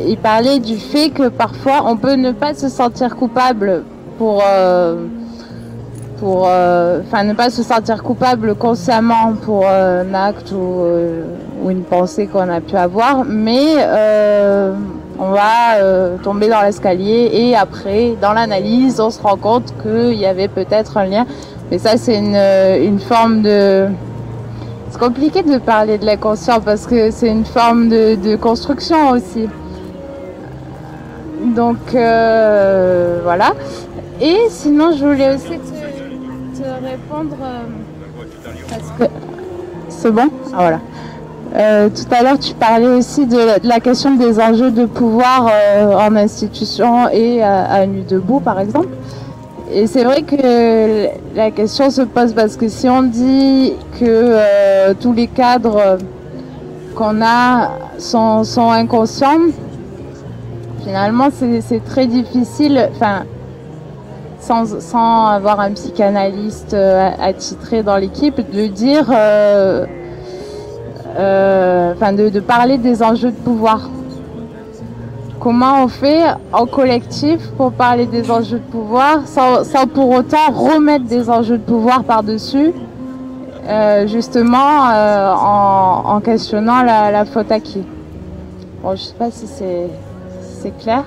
il parlait du fait que parfois on peut ne pas se sentir coupable ne pas se sentir coupable consciemment pour un acte ou une pensée qu'on a pu avoir, mais on va tomber dans l'escalier et après, dans l'analyse, on se rend compte qu'il y avait peut-être un lien. Mais ça, c'est une forme de... C'est compliqué de parler de l'inconscient parce que c'est une forme de construction aussi. Donc, voilà. Et sinon, je voulais aussi te répondre... parce que... C'est bon ? Ah, voilà. Tout à l'heure, tu parlais aussi de la question des enjeux de pouvoir en institution et à Nuit debout, par exemple. Et c'est vrai que la question se pose parce que si on dit que tous les cadres qu'on a sont inconscients, finalement, c'est très difficile, sans avoir un psychanalyste attitré dans l'équipe, de dire... de parler des enjeux de pouvoir. Comment on fait en collectif pour parler des enjeux de pouvoir sans pour autant remettre des enjeux de pouvoir par-dessus, justement en questionnant la faute à qui. Bon, je sais pas si c'est clair.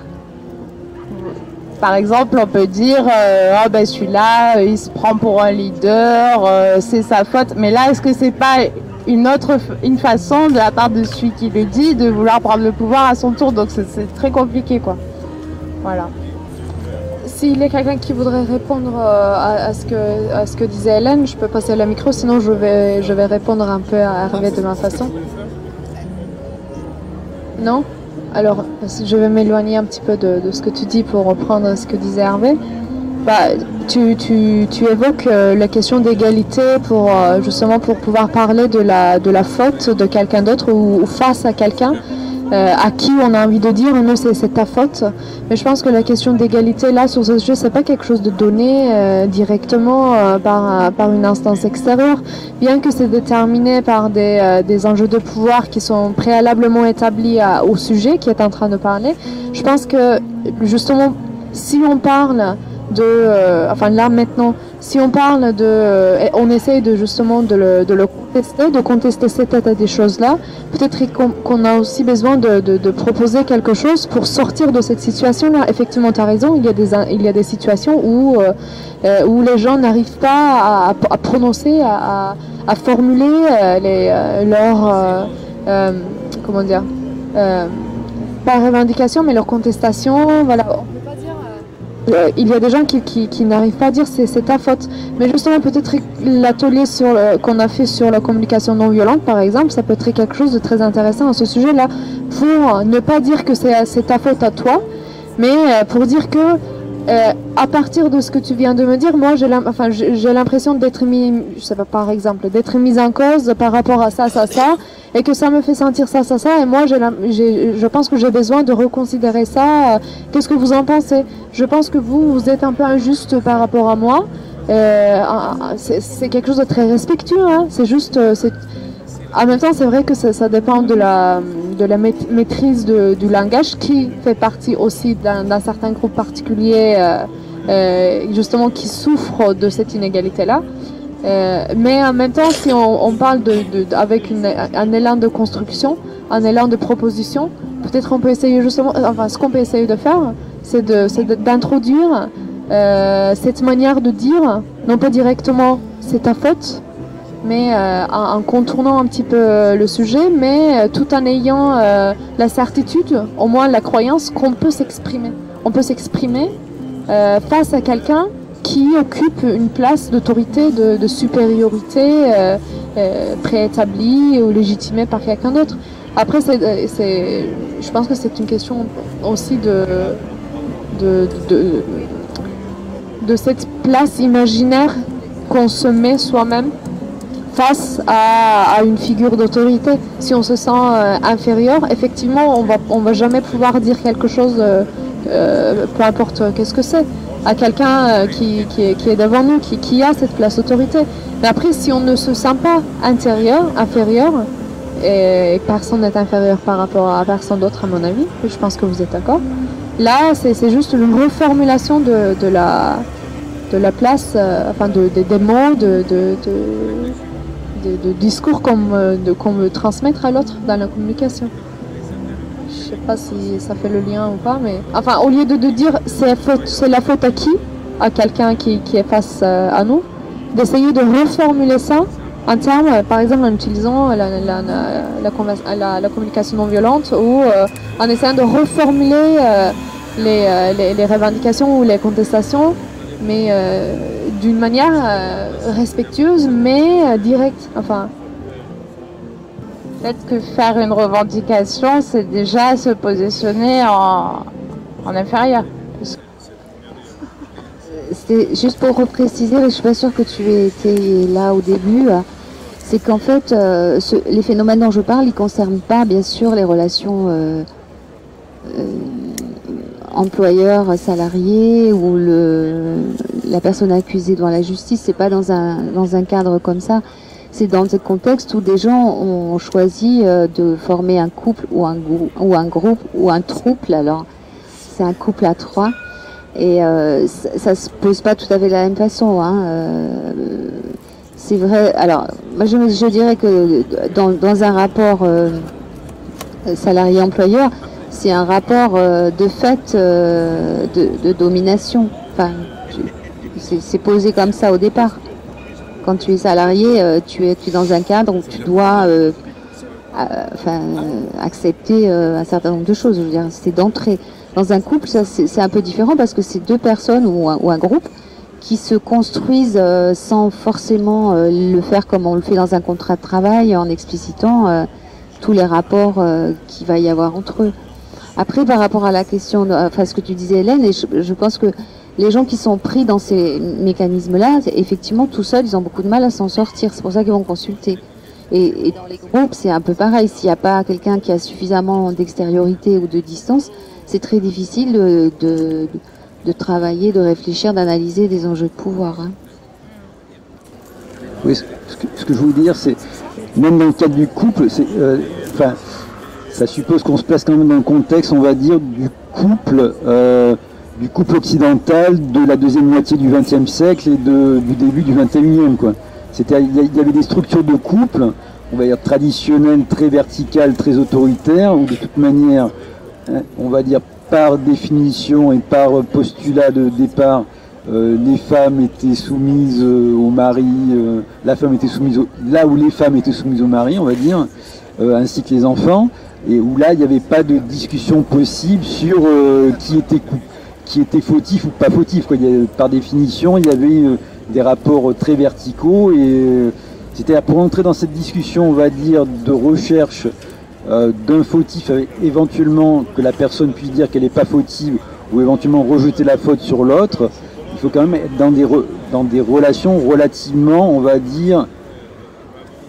Par exemple, on peut dire oh ben celui-là, il se prend pour un leader, c'est sa faute. Mais là, est-ce que c'est pas une façon de la part de celui qui le dit de vouloir prendre le pouvoir à son tour? Donc c'est très compliqué, quoi. Voilà. S'il y a quelqu'un qui voudrait répondre à ce que disait Hélène, je peux passer le micro, sinon je vais répondre un peu à Hervé de ma façon. Non? Alors, je vais m'éloigner un petit peu de ce que tu dis pour reprendre ce que disait Hervé. Bah, tu évoques la question d'égalité pour justement pour pouvoir parler de la faute de quelqu'un d'autre ou face à quelqu'un à qui on a envie de dire non, c'est ta faute. Mais je pense que la question d'égalité là sur ce sujet, c'est pas quelque chose de donné directement par une instance extérieure, bien que c'est déterminé par des enjeux de pouvoir qui sont préalablement établis au sujet qui est en train de parler. Je pense que justement si on parle enfin là maintenant, si on parle on essaye de justement de le contester cet état des choses-là, peut-être qu'on a aussi besoin de proposer quelque chose pour sortir de cette situation-là. Effectivement, tu as raison, il y a des situations où les gens n'arrivent pas à prononcer, à formuler leurs comment dire, pas revendication, mais leurs contestations, voilà. Il y a des gens qui n'arrivent pas à dire c'est ta faute. Mais justement, peut-être l'atelier qu'on a fait sur la communication non violente, par exemple, ça peut être quelque chose de très intéressant à ce sujet-là, pour ne pas dire que c'est ta faute à toi, mais pour dire que à partir de ce que tu viens de me dire, moi j'ai l'impression d'être mis, je sais pas, par exemple, d'être mise en cause par rapport à ça, et que ça me fait sentir ça, et moi je pense que j'ai besoin de reconsidérer ça. Qu'est-ce que vous en pensez? Je pense que vous êtes un peu injuste par rapport à moi. C'est quelque chose de très respectueux, hein. C'est juste, en même temps, c'est vrai que ça dépend de la maîtrise du langage, qui fait partie aussi d'un certain groupe particulier, justement, qui souffre de cette inégalité-là. Mais en même temps, si on parle avec un élan de construction, un élan de proposition, peut-être on peut essayer justement, enfin, ce qu'on peut essayer de faire, c'est d'introduire cette manière de dire, non pas directement c'est ta faute, mais en contournant un petit peu le sujet, mais tout en ayant la certitude, au moins la croyance qu'on peut s'exprimer. On peut s'exprimer face à quelqu'un qui occupe une place d'autorité, de supériorité préétablie ou légitimée par quelqu'un d'autre. Après, je pense que c'est une question aussi de cette place imaginaire qu'on se met soi-même face à une figure d'autorité. Si on se sent inférieur, effectivement, on va jamais pouvoir dire quelque chose, peu importe qu'est-ce que c'est, à quelqu'un qui est devant nous, qui a cette place d'autorité. Mais après, si on ne se sent pas inférieur, et personne n'est inférieur par rapport à personne d'autre, à mon avis, je pense que vous êtes d'accord. Là, c'est juste une reformulation de la place, enfin des mots, de discours qu'on veut transmettre à l'autre dans la communication. Je sais pas si ça fait le lien ou pas, mais enfin, au lieu de dire c'est la faute à qui, à quelqu'un qui est face à nous, d'essayer de reformuler ça en termes, par exemple, en utilisant la communication non violente, ou en essayant de reformuler les revendications ou les contestations, mais d'une manière respectueuse, mais directe. Enfin, peut-être que faire une revendication, c'est déjà se positionner en inférieur. C'est juste pour repréciser, je ne suis pas sûre que tu étais là au début, c'est qu'en fait, les phénomènes dont je parle, ils ne concernent pas, bien sûr, les relations employeur-salarié ou la personne accusée devant la justice. C'est pas dans un cadre comme ça. C'est dans ce contexte où des gens ont choisi de former un couple ou un groupe ou un trouble. Alors, c'est un couple à 3. Et ça se pose pas tout à fait de la même façon, hein. C'est vrai. Alors, moi, je dirais que dans un rapport salarié-employeur, c'est un rapport de fait de domination. Enfin, c'est posé comme ça au départ. Quand tu es salarié, tu es dans un cadre où tu dois accepter un certain nombre de choses. Je veux dire, c'est d'entrée. Dans un couple, ça c'est un peu différent parce que c'est deux personnes ou un groupe qui se construisent sans forcément le faire comme on le fait dans un contrat de travail, en explicitant tous les rapports qu'il va y avoir entre eux. Après, par rapport à la question, ce que tu disais Hélène, et je pense que les gens qui sont pris dans ces mécanismes-là, effectivement, tout seuls, ils ont beaucoup de mal à s'en sortir. C'est pour ça qu'ils vont consulter. Et dans les groupes, c'est un peu pareil. S'il n'y a pas quelqu'un qui a suffisamment d'extériorité ou de distance, c'est très difficile de travailler, de réfléchir, d'analyser des enjeux de pouvoir. Hein. Oui, ce que je voulais dire, c'est, même dans le cadre du couple, ça suppose qu'on se place quand même dans le contexte, on va dire, du couple occidental de la deuxième moitié du XXe siècle et du début du XXIe, quoi. Il y avait des structures de couple, on va dire traditionnelles, très verticales, très autoritaires, où de toute manière, on va dire par définition et par postulat de départ, les femmes étaient soumises au mari, la femme était soumise là où les femmes étaient soumises au mari, on va dire, ainsi que les enfants, et où là il n'y avait pas de discussion possible sur qui était fautif ou pas fautif, quoi. Par définition, il y avait des rapports très verticaux, et c'était pour entrer dans cette discussion, on va dire, de recherche d'un fautif, éventuellement que la personne puisse dire qu'elle n'est pas fautive, ou éventuellement rejeter la faute sur l'autre. Il faut quand même être dans des relations relativement, on va dire,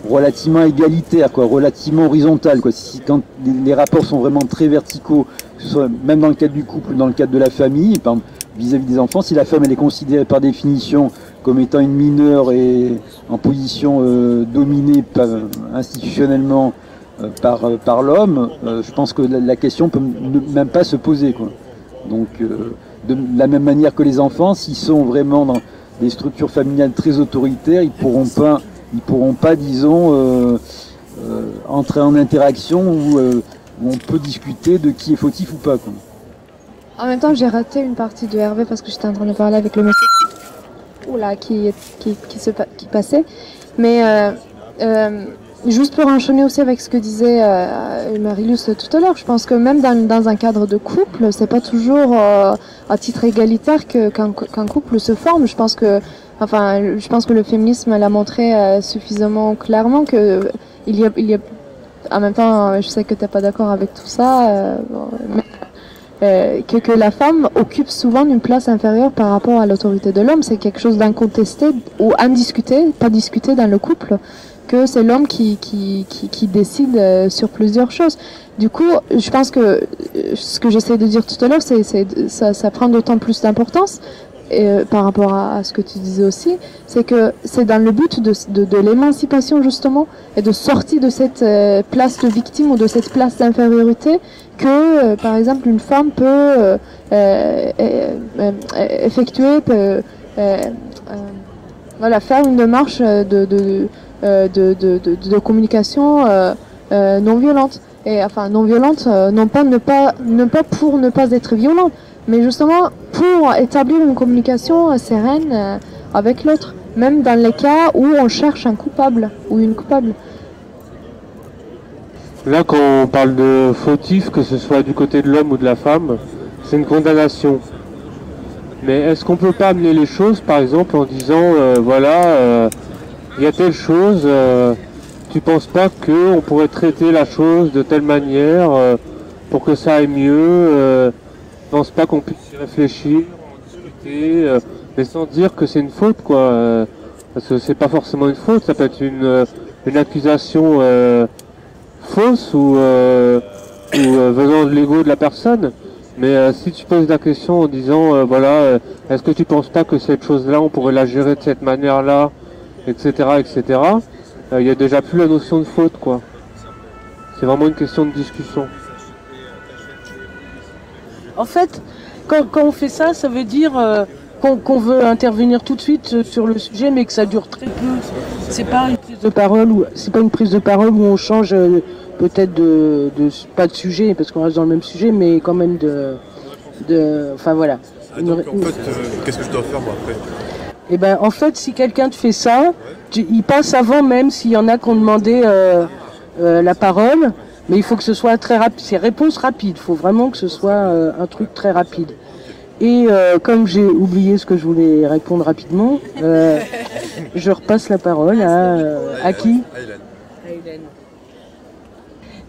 relativement égalitaires, quoi, relativement horizontales, quoi. Quand les rapports sont vraiment très verticaux, que ce soit même dans le cadre du couple, dans le cadre de la famille, par exemple, vis-à-vis des enfants, si la femme elle est considérée par définition comme étant une mineure et en position dominée institutionnellement par l'homme, je pense que la question peut même pas se poser, quoi. Donc de la même manière que les enfants, s'ils sont vraiment dans des structures familiales très autoritaires, ils pourront pas, disons, entrer en interaction où on peut discuter de qui est fautif ou pas, quoi. En même temps, j'ai raté une partie de Hervé parce que j'étais en train de parler avec le monsieur qui passait. Mais juste pour enchaîner aussi avec ce que disait Marie-Luce tout à l'heure, je pense que même dans un cadre de couple, c'est pas toujours à titre égalitaire qu'un couple se forme. Je pense que le féminisme l'a montré suffisamment clairement que il y a en même temps, je sais que t'es pas d'accord avec tout ça, que la femme occupe souvent une place inférieure par rapport à l'autorité de l'homme. C'est quelque chose d'incontesté ou indiscuté, pas discuté dans le couple, que c'est l'homme qui décide sur plusieurs choses. Du coup, je pense que ce que j'essaie de dire tout à l'heure, ça prend d'autant plus d'importance. Et par rapport à ce que tu disais aussi, c'est que c'est dans le but de l'émancipation justement et de sortir de cette place de victime ou de cette place d'infériorité que par exemple une femme peut effectuer, faire une démarche de communication non violente, et enfin non violente, non pas pour ne pas être violente, mais justement pour établir une communication sereine avec l'autre, même dans les cas où on cherche un coupable ou une coupable. Là, quand on parle de fautif, que ce soit du côté de l'homme ou de la femme, c'est une condamnation. Mais est-ce qu'on peut pas amener les choses, par exemple, en disant, il y a telle chose, tu penses pas qu'on pourrait traiter la chose de telle manière pour que ça aille mieux, pense pas qu'on puisse y réfléchir, en discuter, mais sans dire que c'est une faute, quoi. Parce que c'est pas forcément une faute, ça peut être une accusation fausse ou venant de l'ego de la personne. Mais si tu poses la question en disant, est-ce que tu penses pas que cette chose-là, on pourrait la gérer de cette manière-là, etc., etc., il y a déjà plus la notion de faute, quoi. C'est vraiment une question de discussion. En fait, quand on fait ça, ça veut dire qu'on veut intervenir tout de suite sur le sujet, mais que ça dure très peu. C'est pas une prise prise de parole c'est pas une prise de parole où on change peut-être pas de sujet parce qu'on reste dans le même sujet, mais quand même enfin voilà. Donc, en fait, qu'est-ce que je dois faire moi après? Et ben en fait, si quelqu'un te fait ça, il passe avant même s'il y en a qui ont demandé la parole, mais il faut que ce soit très rapide, c'est réponse rapide. Il faut vraiment que ce soit un truc très rapide. Et comme j'ai oublié ce que je voulais répondre rapidement, je repasse la parole à qui?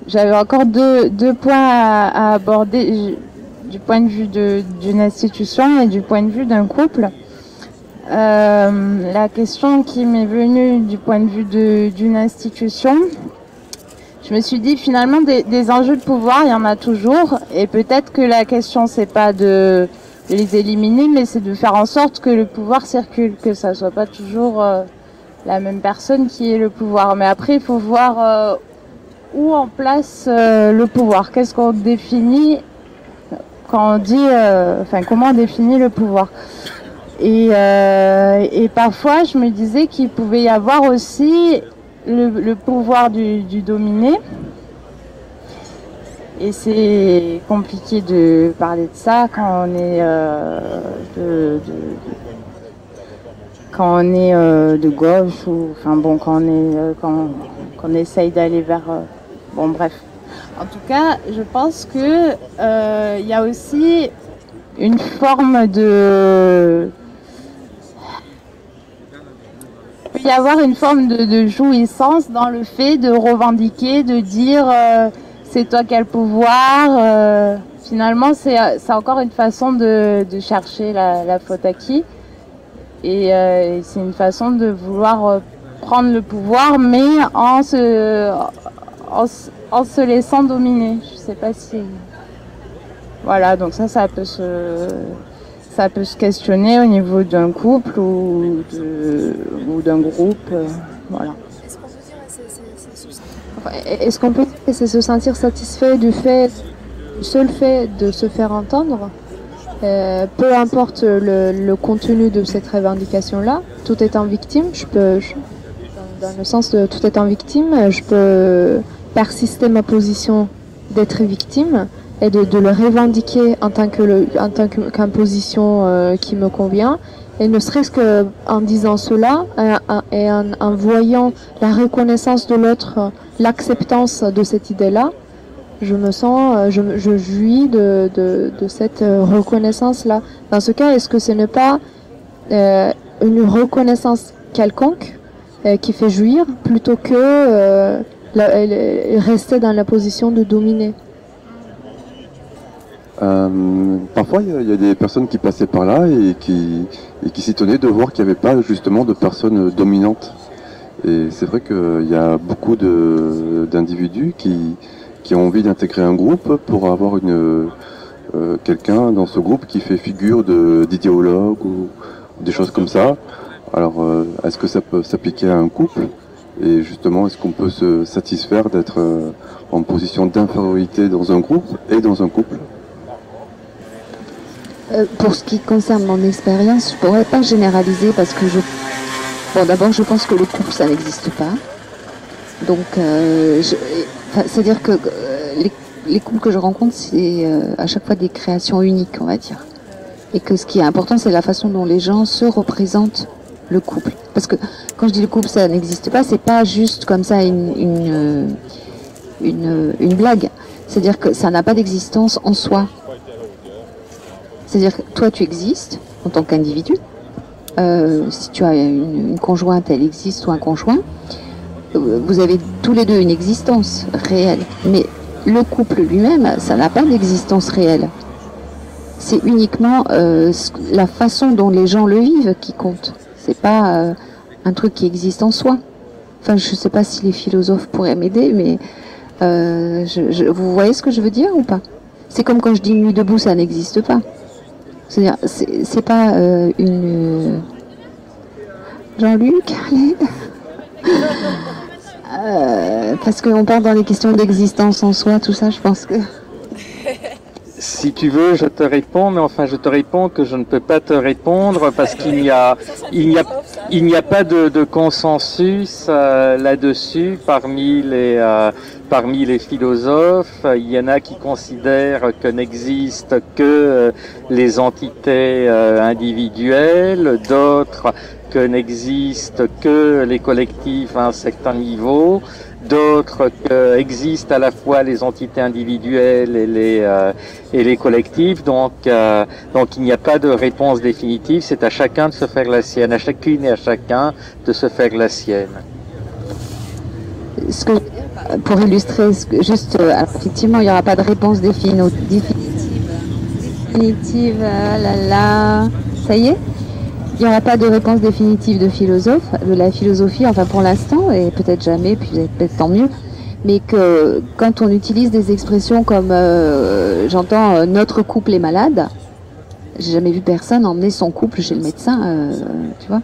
J'avais encore deux points à aborder du point de vue d'une institution et du point de vue d'un couple. La question qui m'est venue du point de vue d'une institution, je me suis dit finalement des enjeux de pouvoir, il y en a toujours, et peut-être que la question c'est pas de les éliminer, mais c'est de faire en sorte que le pouvoir circule, que ça soit pas toujours la même personne qui ait le pouvoir. Mais après, il faut voir où on place le pouvoir. Qu'est-ce qu'on définit quand on dit, comment on définit le pouvoir. Et parfois, je me disais qu'il pouvait y avoir aussi le pouvoir du dominé. Et c'est compliqué de parler de ça quand on est de gauche ou quand on essaye d'aller vers bref. En tout cas, je pense que il y a aussi une forme de il peut y avoir une forme de jouissance dans le fait de revendiquer, de dire c'est toi qui as le pouvoir. Finalement, c'est encore une façon de chercher la faute à qui. Et c'est une façon de vouloir prendre le pouvoir, mais en se laissant dominer. Je sais pas si... Voilà, donc ça peut se questionner au niveau d'un couple ou d'un groupe. Voilà. Est-ce qu'on peut dire que c'est se sentir satisfait du seul fait de se faire entendre, peu importe le contenu de cette revendication-là, tout étant victime, dans le sens de tout étant victime, je peux persister ma position d'être victime et de le revendiquer en tant qu'imposition qui me convient. Et ne serait-ce qu'en disant cela et en voyant la reconnaissance de l'autre, l'acceptance de cette idée-là, je me sens, je jouis de cette reconnaissance-là. Dans ce cas, est-ce que ce n'est pas une reconnaissance quelconque qui fait jouir plutôt que rester dans la position de dominer? Parfois, il y a des personnes qui passaient par là et qui s'étonnaient de voir qu'il n'y avait pas justement de personnes dominantes. Et c'est vrai qu'il y a beaucoup d'individus qui ont envie d'intégrer un groupe pour avoir quelqu'un dans ce groupe qui fait figure d'idéologue ou des choses comme ça. Alors, est-ce que ça peut s'appliquer à un couple? Et justement, est-ce qu'on peut se satisfaire d'être en position d'infériorité dans un groupe et dans un couple? Pour ce qui concerne mon expérience, je pourrais pas généraliser parce que d'abord, je pense que le couple, ça n'existe pas. Donc, c'est-à-dire que les couples que je rencontre, c'est à chaque fois des créations uniques, on va dire. Et que ce qui est important, c'est la façon dont les gens se représentent le couple. Parce que quand je dis le couple, ça n'existe pas, c'est pas juste comme ça une blague. C'est-à-dire que ça n'a pas d'existence en soi. C'est-à-dire que toi, tu existes en tant qu'individu. Si tu as une conjointe, elle existe, ou un conjoint. Vous avez tous les deux une existence réelle. Mais le couple lui-même, ça n'a pas d'existence réelle. C'est uniquement la façon dont les gens le vivent qui compte. C'est pas un truc qui existe en soi. Enfin, je sais pas si les philosophes pourraient m'aider, mais vous voyez ce que je veux dire ou pas? C'est comme quand je dis nuit debout, ça n'existe pas. C'est-à-dire, c'est pas une... Jean-Luc, parce qu'on parle dans les questions d'existence en soi, tout ça, je pense que... Si tu veux, je te réponds, mais enfin, je te réponds que je ne peux pas te répondre parce qu'il n'y a pas de consensus là-dessus parmi les philosophes. Il y en a qui considèrent que n'existent que les entités individuelles, d'autres que n'existent que les collectifs à un certain niveau, d'autres qu'existent à la fois les entités individuelles et les collectifs. Donc il n'y a pas de réponse définitive, c'est à chacun de se faire la sienne, à chacune et à chacun de se faire la sienne. Pour illustrer, effectivement, il n'y aura pas de réponse définitive. Ça y est, il n'y aura pas de réponse définitive de la philosophie, enfin pour l'instant, et peut-être jamais, puis peut-être tant mieux, mais que quand on utilise des expressions comme, j'entends, notre couple est malade, j'ai jamais vu personne emmener son couple chez le médecin, tu vois,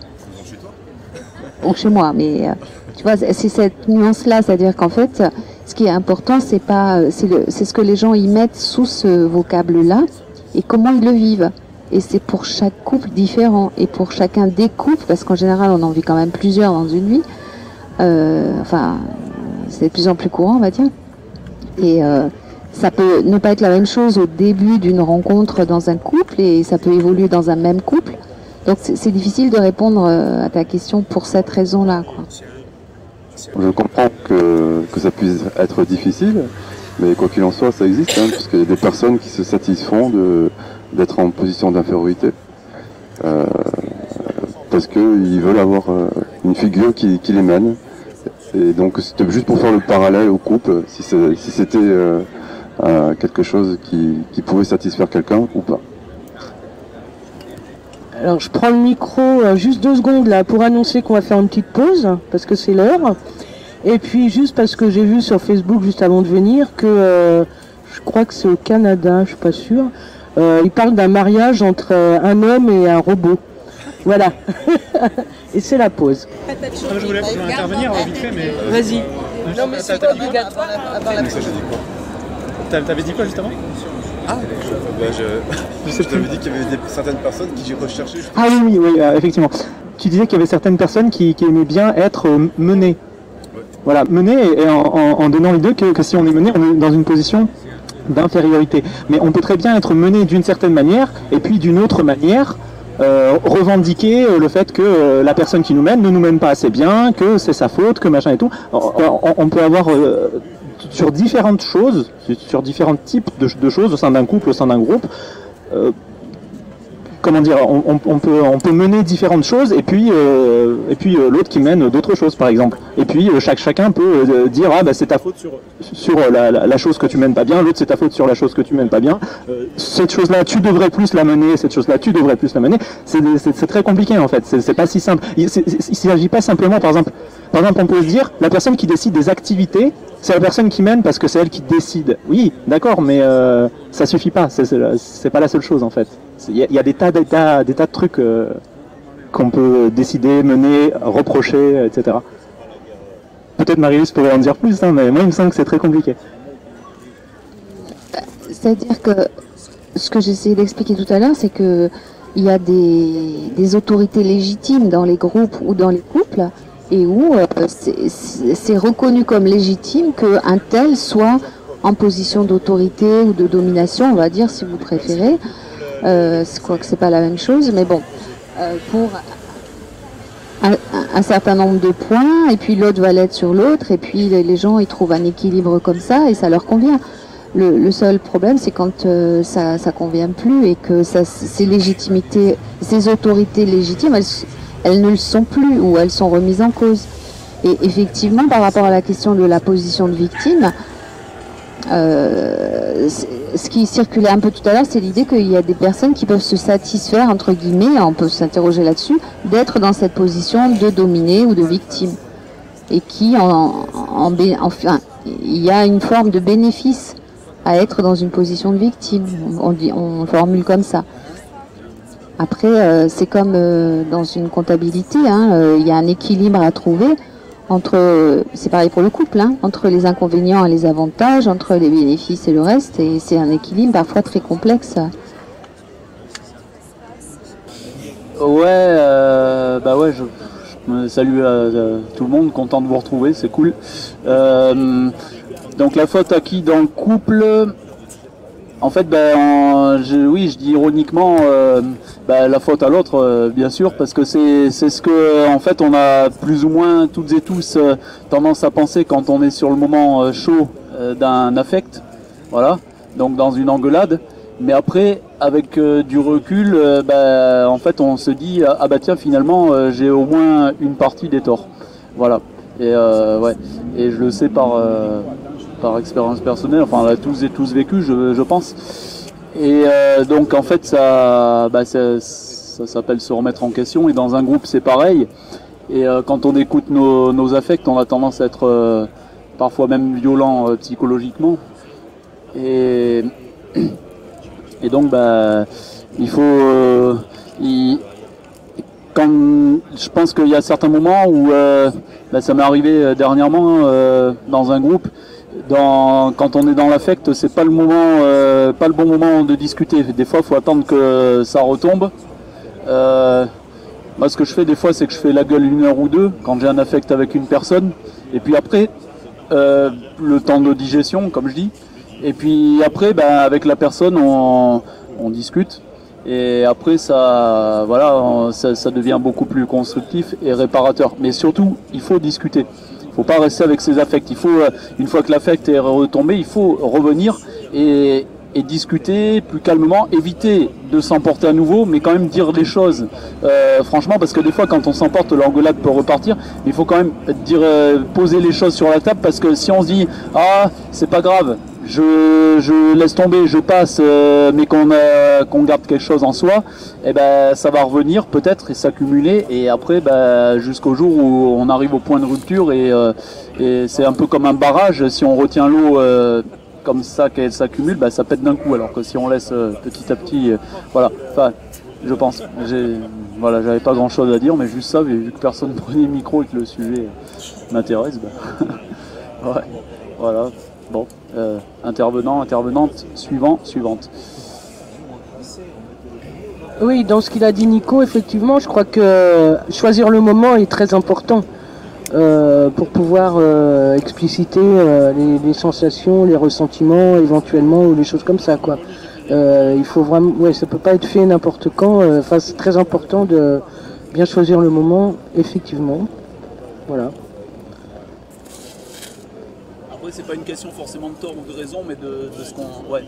ou chez moi, mais tu vois, c'est cette nuance-là, c'est-à-dire qu'en fait, ce qui est important, c'est ce que les gens y mettent sous ce vocable-là, et comment ils le vivent. Et c'est pour chaque couple différent, et pour chacun des couples, parce qu'en général on en vit quand même plusieurs dans une vie, enfin c'est de plus en plus courant on va dire, et ça peut ne pas être la même chose au début d'une rencontre dans un couple, et ça peut évoluer dans un même couple, donc c'est difficile de répondre à ta question pour cette raison-là, quoi. Je comprends que ça puisse être difficile, mais quoi qu'il en soit ça existe, hein, parce qu'il y a des personnes qui se satisfont d'être en position d'infériorité parce qu'ils veulent avoir une figure qui les mène, et donc c'était juste pour faire le parallèle au couple, si c'était quelque chose qui pouvait satisfaire quelqu'un ou pas. Alors je prends le micro juste 2 secondes là pour annoncer qu'on va faire une petite pause parce que c'est l'heure, et puis juste parce que j'ai vu sur Facebook juste avant de venir que je crois que c'est au Canada, je suis pas sûre. Il parle d'un mariage entre un homme et un robot. Voilà. Et c'est la pause. Je voulais intervenir vite fait, mais... Vas-y. Non, mais c'est pas obligatoire. T'avais dit quoi justement? Je t'avais dit qu'il y avait certaines personnes qui recherchaient... Ah oui, effectivement. Tu disais qu'il y avait certaines personnes qui aimaient bien être menées. Voilà, menées, et en donnant l'idée que si on est mené, on est dans une position d'infériorité. Mais on peut très bien être mené d'une certaine manière, et puis d'une autre manière, revendiquer le fait que la personne qui nous mène ne nous mène pas assez bien, que c'est sa faute, que machin et tout. On peut avoir sur différentes choses, sur différents types de choses au sein d'un couple, au sein d'un groupe, comment dire, on peut mener différentes choses, et puis l'autre qui mène d'autres choses par exemple, et puis chacun peut dire ah bah c'est ta faute sur la chose que tu mènes pas bien, l'autre c'est ta faute sur la chose que tu mènes pas bien, cette chose là tu devrais plus la mener, cette chose là tu devrais plus la mener. C'est très compliqué en fait, c'est pas si simple. Il s'agit pas simplement, par exemple on peut se dire la personne qui décide des activités, c'est la personne qui mène parce que c'est elle qui décide. Oui, d'accord, mais ça suffit pas, c'est pas la seule chose en fait. Il y a des tas de trucs qu'on peut décider, mener, reprocher, etc. Peut-être Marie-Lise pourrait en dire plus, hein, mais moi il me semble que c'est très compliqué. C'est-à-dire que ce que j'essayais d'expliquer tout à l'heure, c'est que il y a des autorités légitimes dans les groupes ou dans les couples, et où c'est reconnu comme légitime qu'un tel soit en position d'autorité ou de domination, on va dire, si vous préférez. Je crois que c'est pas la même chose, mais bon, pour un certain nombre de points, et puis l'autre va l'être sur l'autre, et puis les gens ils trouvent un équilibre comme ça, et ça leur convient. Le seul problème, c'est quand ça convient plus, et que ces légitimités, ces autorités légitimes, elles ne le sont plus, ou elles sont remises en cause. Et effectivement, par rapport à la question de la position de victime, ce qui circulait un peu tout à l'heure, c'est l'idée qu'il y a des personnes qui peuvent se satisfaire, entre guillemets, on peut s'interroger là-dessus, d'être dans cette position de dominé ou de victime. Et qui, enfin, il y a une forme de bénéfice à être dans une position de victime. On formule comme ça. Après, c'est comme dans une comptabilité, il y a un équilibre à trouver c'est pareil pour le couple, hein, entre les inconvénients et les avantages, entre les bénéfices et le reste, et c'est un équilibre parfois très complexe. Ouais, bah ouais, je me salue à tout le monde, content de vous retrouver, c'est cool. Donc la faute à qui dans le couple? En fait, oui, je dis ironiquement la faute à l'autre, bien sûr, parce que c'est ce que, en fait, on a plus ou moins toutes et tous tendance à penser quand on est sur le moment chaud d'un affect, voilà, donc dans une engueulade. Mais après, avec du recul, en fait, on se dit ah bah tiens, finalement, j'ai au moins une partie des torts, voilà. Et ouais, et je le sais par expérience personnelle, enfin on l'a tous et tous vécu, je pense. Et donc en fait ça s'appelle se remettre en question, et dans un groupe c'est pareil. Et quand on écoute nos affects, on a tendance à être parfois même violent psychologiquement. Et donc il faut quand je pense qu'il y a certains moments où ça m'est arrivé dernièrement dans un groupe. Quand on est dans l'affect, c'est pas le moment, pas le bon moment de discuter. Des fois, il faut attendre que ça retombe. Moi, ce que je fais des fois, c'est que je fais la gueule 1 heure ou 2 quand j'ai un affect avec une personne. Et puis après, le temps de digestion, comme je dis. Et puis après, avec la personne, on discute. Et après, ça devient beaucoup plus constructif et réparateur. Mais surtout, il faut discuter. Il ne faut pas rester avec ses affects. Il faut, une fois que l'affect est retombé, il faut revenir et discuter plus calmement, éviter de s'emporter à nouveau, mais quand même dire les choses franchement, parce que des fois quand on s'emporte, l'engueulade peut repartir. Il faut quand même poser les choses sur la table, parce que si on se dit ah c'est pas grave, je laisse tomber, je passe, mais qu'on garde quelque chose en soi, et ça va revenir peut-être et s'accumuler, et après jusqu'au jour où on arrive au point de rupture, et c'est un peu comme un barrage. Si on retient l'eau comme ça, qu'elle s'accumule, ça pète d'un coup, alors que si on laisse petit à petit, voilà, enfin je pense, j'avais pas grand chose à dire, mais juste ça, mais vu que personne ne prenait le micro et que le sujet m'intéresse, ouais, voilà. Bon, intervenant, intervenante, suivante. Oui, dans ce qu'il a dit Nico, effectivement, je crois que choisir le moment est très important pour pouvoir expliciter les sensations, les ressentiments, éventuellement, ou des choses comme ça, quoi. Il faut vraiment, ouais, ça peut pas être fait n'importe quand. Enfin, c'est très important de bien choisir le moment, effectivement. Voilà. C'est pas une question forcément de tort ou de raison, mais de ce qu'on... Ouais,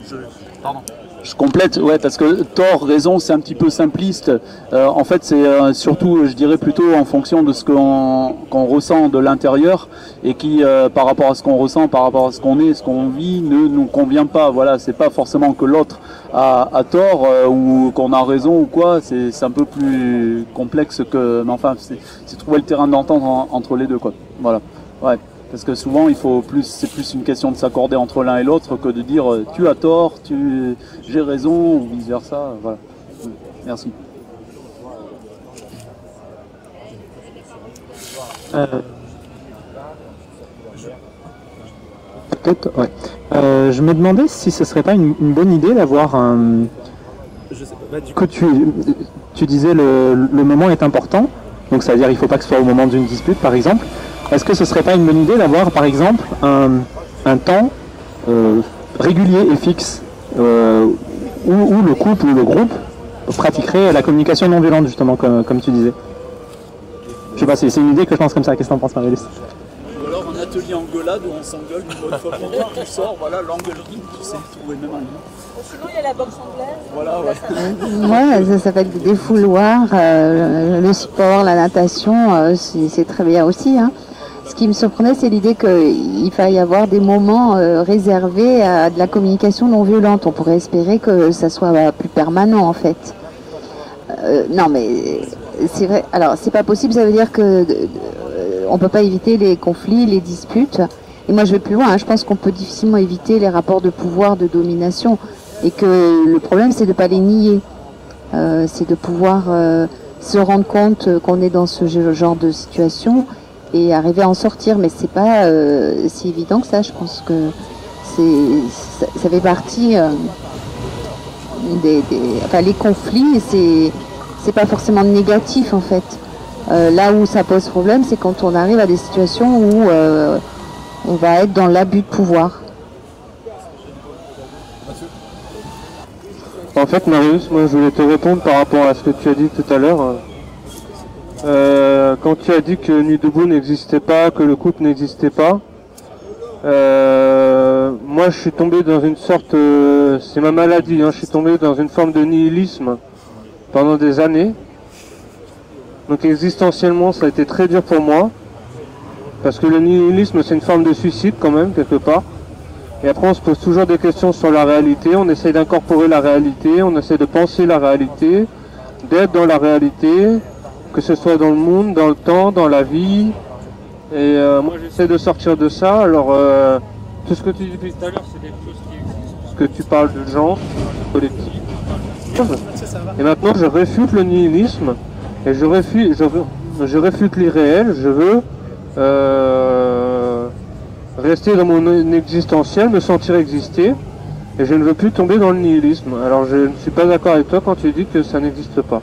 je complète, ouais, parce que tort, raison, c'est un petit peu simpliste. En fait, c'est surtout, je dirais plutôt en fonction de ce qu'on ressent de l'intérieur, et qui, par rapport à ce qu'on ressent, par rapport à ce qu'on est, ce qu'on vit, ne nous convient pas. Voilà, c'est pas forcément que l'autre a tort ou qu'on a raison ou quoi. C'est un peu plus complexe que... Mais enfin, c'est trouver le terrain d'entente entre les deux, quoi. Voilà, ouais. Parce que souvent, c'est plus une question de s'accorder entre l'un et l'autre que de dire tu as tort, j'ai raison, ou vice versa. Voilà. Merci. Peut-être, ouais. Je me demandais si ce serait pas une bonne idée d'avoir un. Je sais pas, que tu disais le moment est important, donc ça veut dire il faut pas que ce soit au moment d'une dispute, par exemple. Est-ce que ce serait pas une bonne idée d'avoir, par exemple, un temps régulier et fixe où le couple ou le groupe pratiquerait la communication non violente, justement, comme tu disais? Je sais pas, c'est une idée que je pense comme ça. Qu'est-ce que t'en penses, Marie-Lise? Ou alors un atelier engueulade où on s'engueule une bonne fois pour toutes, tu sors, voilà, l'engueulerie, tu sais trouver même un lien. Sinon, il y a la boxe anglaise. Voilà, ouais. Ouais, ça s'appelle des défouloirs, le sport, la natation, c'est très bien aussi, hein. Ce qui me surprenait, c'est l'idée qu'il faille y avoir des moments réservés à de la communication non violente. On pourrait espérer que ça soit plus permanent, en fait. Non, mais c'est vrai. Alors, c'est pas possible. Ça veut dire que on peut pas éviter les conflits, les disputes. Et moi, je vais plus loin. Hein. Je pense qu'on peut difficilement éviter les rapports de pouvoir, de domination, et que le problème, c'est de pas les nier. C'est de pouvoir se rendre compte qu'on est dans ce genre de situation, et arriver à en sortir. Mais c'est pas si évident que ça. Je pense que ça fait partie enfin, les conflits, c'est pas forcément négatif en fait. Là où ça pose problème, c'est quand on arrive à des situations où on va être dans l'abus de pouvoir. En fait, Marius, moi je voulais te répondre par rapport à ce que tu as dit tout à l'heure. Quand tu as dit que Nuit debout n'existait pas, que le couple n'existait pas, moi je suis tombé dans une sorte, c'est ma maladie, hein, je suis tombé dans une forme de nihilisme pendant des années. Donc existentiellement ça a été très dur pour moi, parce que le nihilisme c'est une forme de suicide quand même quelque part. Et après on se pose toujours des questions sur la réalité, on essaie d'incorporer la réalité, on essaie de penser la réalité, d'être dans la réalité, que ce soit dans le monde, dans le temps, dans la vie. Et moi j'essaie de sortir de ça. Alors tout ce que tu dis depuis tout à l'heure c'est des choses qui existent, parce que tu parles de gens, collectif. Et maintenant je réfute le nihilisme et je réfute l'irréel. Je veux rester dans mon existentiel, me sentir exister, et je ne veux plus tomber dans le nihilisme. Alors je ne suis pas d'accord avec toi quand tu dis que ça n'existe pas.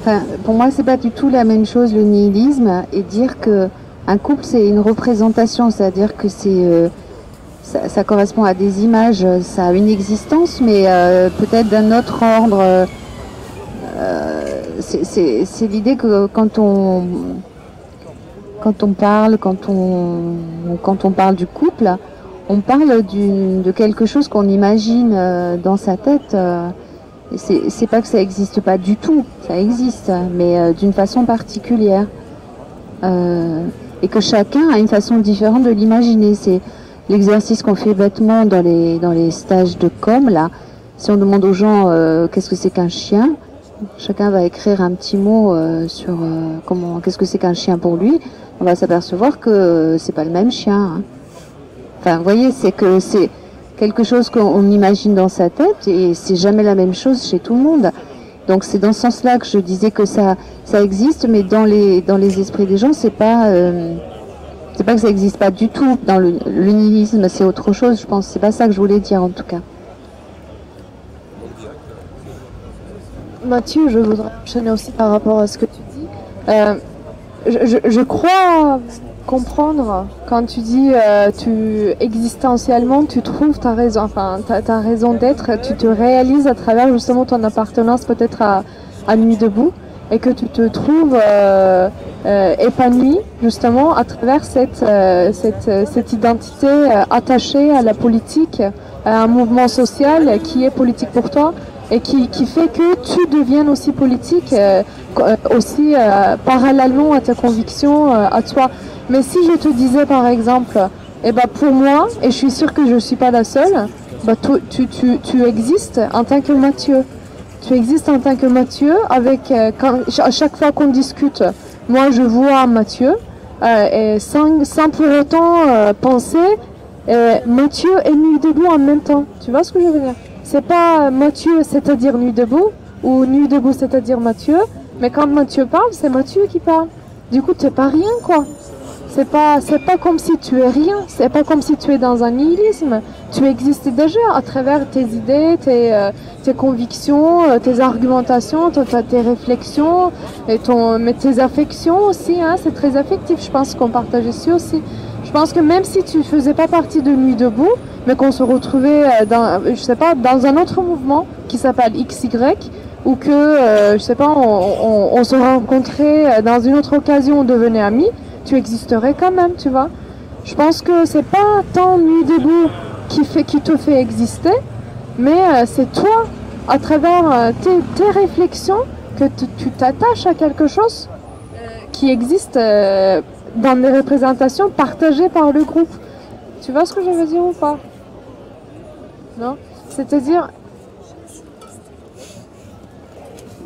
Enfin, pour moi, c'est pas du tout la même chose le nihilisme et dire que un couple c'est une représentation, c'est-à-dire que ça correspond à des images, ça a une existence, mais peut-être d'un autre ordre. C'est l'idée que quand on parle du couple, on parle de quelque chose qu'on imagine dans sa tête. C'est pas que ça n'existe pas du tout, ça existe, mais d'une façon particulière. Et que chacun a une façon différente de l'imaginer. C'est l'exercice qu'on fait bêtement dans les stages de com, là. Si on demande aux gens qu'est-ce que c'est qu'un chien, chacun va écrire un petit mot sur qu'est-ce que c'est qu'un chien pour lui. On va s'apercevoir que c'est pas le même chien. Hein. Enfin, vous voyez, c'est quelque chose qu'on imagine dans sa tête et c'est jamais la même chose chez tout le monde. Donc c'est dans ce sens-là que je disais que ça existe, mais dans les esprits des gens, c'est pas que ça existe pas du tout. Dans le nihilisme, c'est autre chose, je pense. C'est pas ça que je voulais dire en tout cas. Mathieu, je voudrais enchaîner aussi par rapport à ce que tu dis. Je crois comprendre quand tu dis existentiellement tu trouves ta raison, enfin ta raison d'être, tu te réalises à travers justement ton appartenance peut-être à Nuit debout et que tu te trouves épanoui justement à travers cette identité attachée à la politique, à un mouvement social qui est politique pour toi et qui fait que tu deviennes aussi politique, aussi parallèlement à tes convictions, à toi. Mais si je te disais par exemple, pour moi, et je suis sûre que je ne suis pas la seule, tu existes en tant que Mathieu. Tu existes en tant que Mathieu avec, à chaque fois qu'on discute, moi je vois Mathieu, et sans pour autant penser Mathieu et Nuit debout en même temps. Tu vois ce que je veux dire? C'est pas Mathieu, c'est-à-dire Nuit debout, ou Nuit debout, c'est-à-dire Mathieu, mais quand Mathieu parle, c'est Mathieu qui parle. Du coup, t'es pas rien, quoi. C'est pas comme si tu es rien, c'est pas comme si tu es dans un nihilisme. Tu existes déjà à travers tes idées, tes convictions, tes argumentations, tes réflexions, mais tes affections aussi, hein, c'est très affectif, je pense qu'on partage ici aussi. Je pense que même si tu faisais pas partie de Nuit debout, mais qu'on se retrouvait dans un autre mouvement qui s'appelle XY, ou que, on se rencontrait dans une autre occasion, on devenait amis, tu existerais quand même, tu vois. Je pense que c'est pas tant Nuit debout qui te fait exister, mais c'est toi, à travers tes réflexions, que tu t'attaches à quelque chose qui existe dans des représentations partagées par le groupe. Tu vois ce que je veux dire ou pas? Non? C'est-à-dire...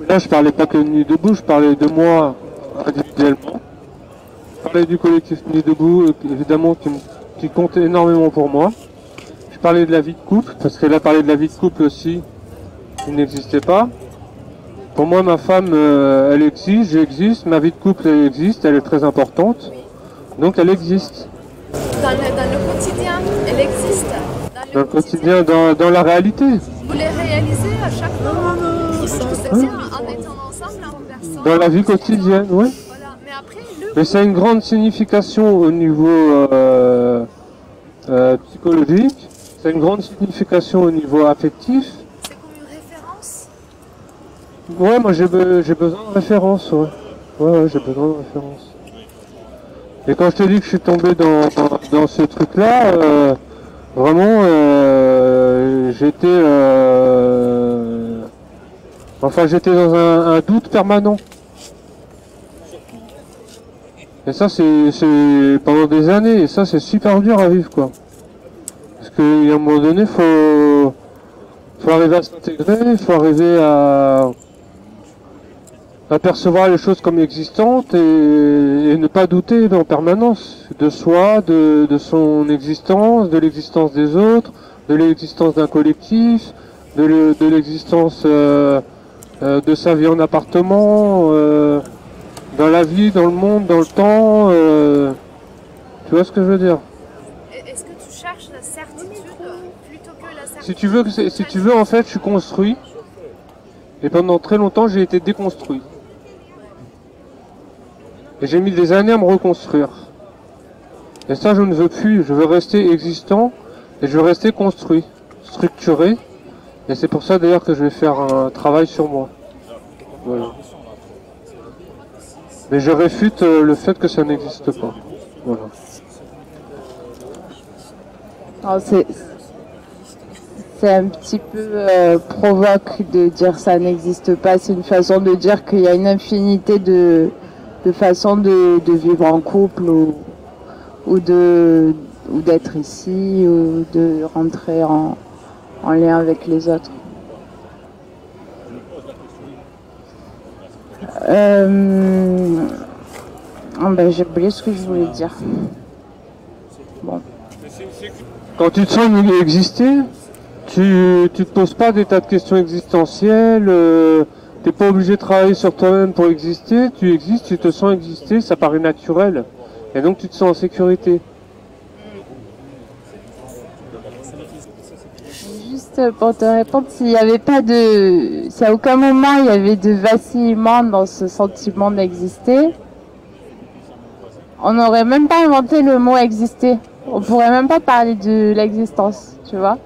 Là, je parlais pas que de Nuit debout, je parlais de moi individuellement. Je parlais du collectif Nuit debout, évidemment, qui compte énormément pour moi. Je parlais de la vie de couple, parce qu'elle a parlé de la vie de couple aussi, qui n'existait pas. Pour moi, ma femme, elle existe, j'existe, ma vie de couple, elle existe, elle est très importante. Donc elle existe. Dans le quotidien, elle existe. Dans le quotidien, dans la réalité. Vous les réalisez à chaque moment. C'est-à-dire en étant ensemble, en personne. Dans la vie quotidienne, oui. Voilà. Mais après, Mais c'est une grande signification au niveau psychologique, c'est une grande signification au niveau affectif. c'est comme une référence. Ouais, moi j'ai besoin de références, ouais. Ouais, j'ai besoin de références. Et quand je te dis que je suis tombé dans ce truc-là, vraiment, j'étais... Enfin, j'étais dans un doute permanent. Et ça, c'est pendant des années, et ça, c'est super dur à vivre, quoi. Parce qu'à un moment donné, faut arriver à s'intégrer, il faut arriver à percevoir les choses comme existantes et ne pas douter en permanence de soi, de son existence, de l'existence des autres, de l'existence d'un collectif, de l'existence de sa vie en appartement, dans la vie, dans le monde, dans le temps. Tu vois ce que je veux dire? Est-ce que tu cherches la certitude plutôt que la certitude? Si tu veux, en fait, je suis construit. Et pendant très longtemps, j'ai été déconstruit. Et j'ai mis des années à me reconstruire. Et ça, je ne veux plus. Je veux rester existant et je veux rester construit, structuré. Et c'est pour ça d'ailleurs que je vais faire un travail sur moi. Voilà. Mais je réfute le fait que ça n'existe pas. Voilà. C'est un petit peu provoque de dire ça n'existe pas. C'est une façon de dire qu'il y a une infinité de façons de vivre en couple ou d'être ici ou de rentrer en lien avec les autres. J'ai oublié ce que je voulais dire. Bon. Quand tu te sens exister, tu te poses pas des tas de questions existentielles, t'es pas obligé de travailler sur toi-même pour exister, tu existes, tu te sens exister, ça paraît naturel, et donc tu te sens en sécurité. Juste pour te répondre, si à aucun moment il y avait de vacillement dans ce sentiment d'exister, on n'aurait même pas inventé le mot exister. On pourrait même pas parler de l'existence, tu vois.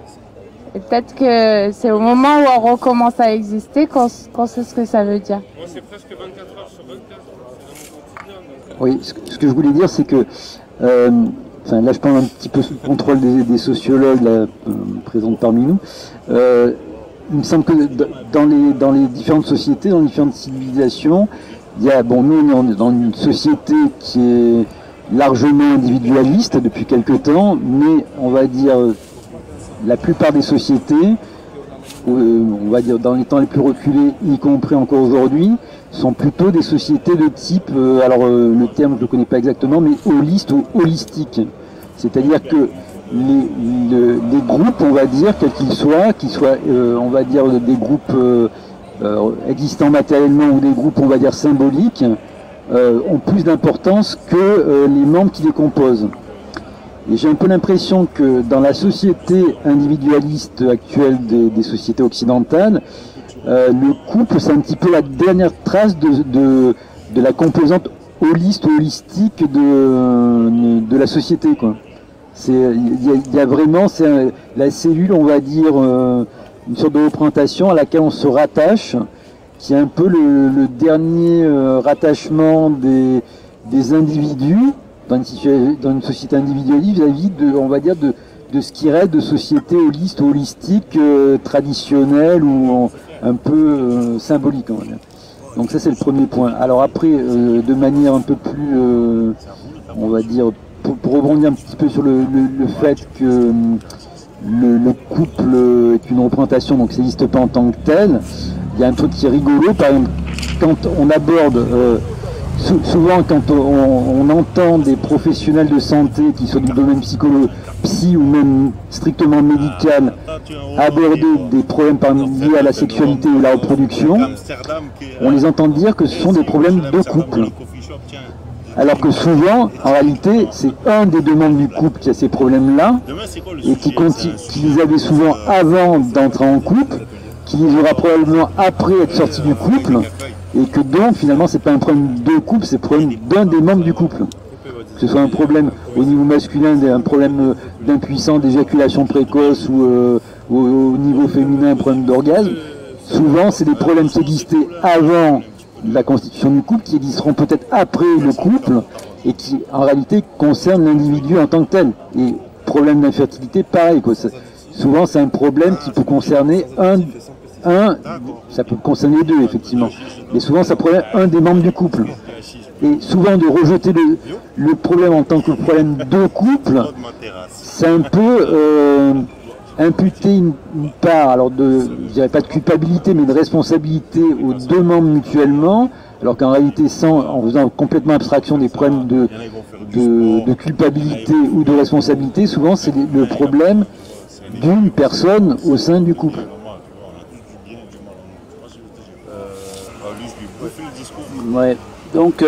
Et peut-être que c'est au moment où on recommence à exister qu'on sait ce que ça veut dire. Moi, c'est presque 24 heures sur 24. Oui, ce que je voulais dire, c'est que là, je parle un petit peu sous le contrôle des sociologues là, présents parmi nous. Il me semble que dans les différentes sociétés, dans les différentes civilisations, nous, on est dans une société qui est largement individualiste depuis quelque temps, mais on va dire la plupart des sociétés, on va dire dans les temps les plus reculés, y compris encore aujourd'hui, sont plutôt des sociétés de type, le terme je ne le connais pas exactement, mais holiste ou holistique. C'est-à-dire que les groupes, on va dire, quels qu'ils soient, on va dire des groupes existants matériellement ou des groupes, on va dire, symboliques, ont plus d'importance que les membres qui les composent. Et j'ai un peu l'impression que dans la société individualiste actuelle des sociétés occidentales, le couple, c'est un petit peu la dernière trace de la composante holiste ou holistique de la société, quoi. Il y a vraiment la cellule, on va dire, une sorte de représentation à laquelle on se rattache, qui est un peu le dernier rattachement des individus dans une société individualiste vis-à-vis on va dire, de ce qui reste de société holiste ou holistique traditionnelle ou un peu symbolique, on va dire. Donc ça, c'est le premier point. Alors après, de manière un peu plus, on va dire, pour rebondir un petit peu sur le fait que le couple est une représentation, donc ça n'existe pas en tant que tel, il y a un truc qui est rigolo, par exemple, quand on aborde, souvent quand on entend des professionnels de santé qui sont du domaine psychiatrique psy ou même strictement médical aborder des problèmes liés à la sexualité ou la reproduction, on les entend dire que ce sont des problèmes de couple. Alors que souvent, en réalité, c'est un des deux membres du couple qui a ces problèmes-là et qui les avait souvent avant d'entrer en couple, qui les aura probablement après être sorti du couple, et que donc finalement c'est pas un problème de couple, c'est un problème d'un des membres du couple. Que ce soit un problème au niveau masculin, un problème d'impuissance, d'éjaculation précoce ou au niveau féminin, un problème d'orgasme, souvent c'est des problèmes qui existaient avant la constitution du couple, qui existeront peut-être après le couple, et qui en réalité concernent l'individu en tant que tel. Et problème d'infertilité, pareil, quoi. Souvent c'est un problème qui peut concerner ça peut concerner deux effectivement, mais souvent ça concerne un des membres du couple. Et souvent de rejeter le problème en tant que problème de couple, c'est un peu imputer une part, alors je dirais pas de culpabilité, mais de responsabilité aux deux membres mutuellement, alors qu'en réalité, en faisant complètement abstraction des problèmes de culpabilité ou de responsabilité, souvent c'est le problème d'une personne au sein du couple. Ouais, donc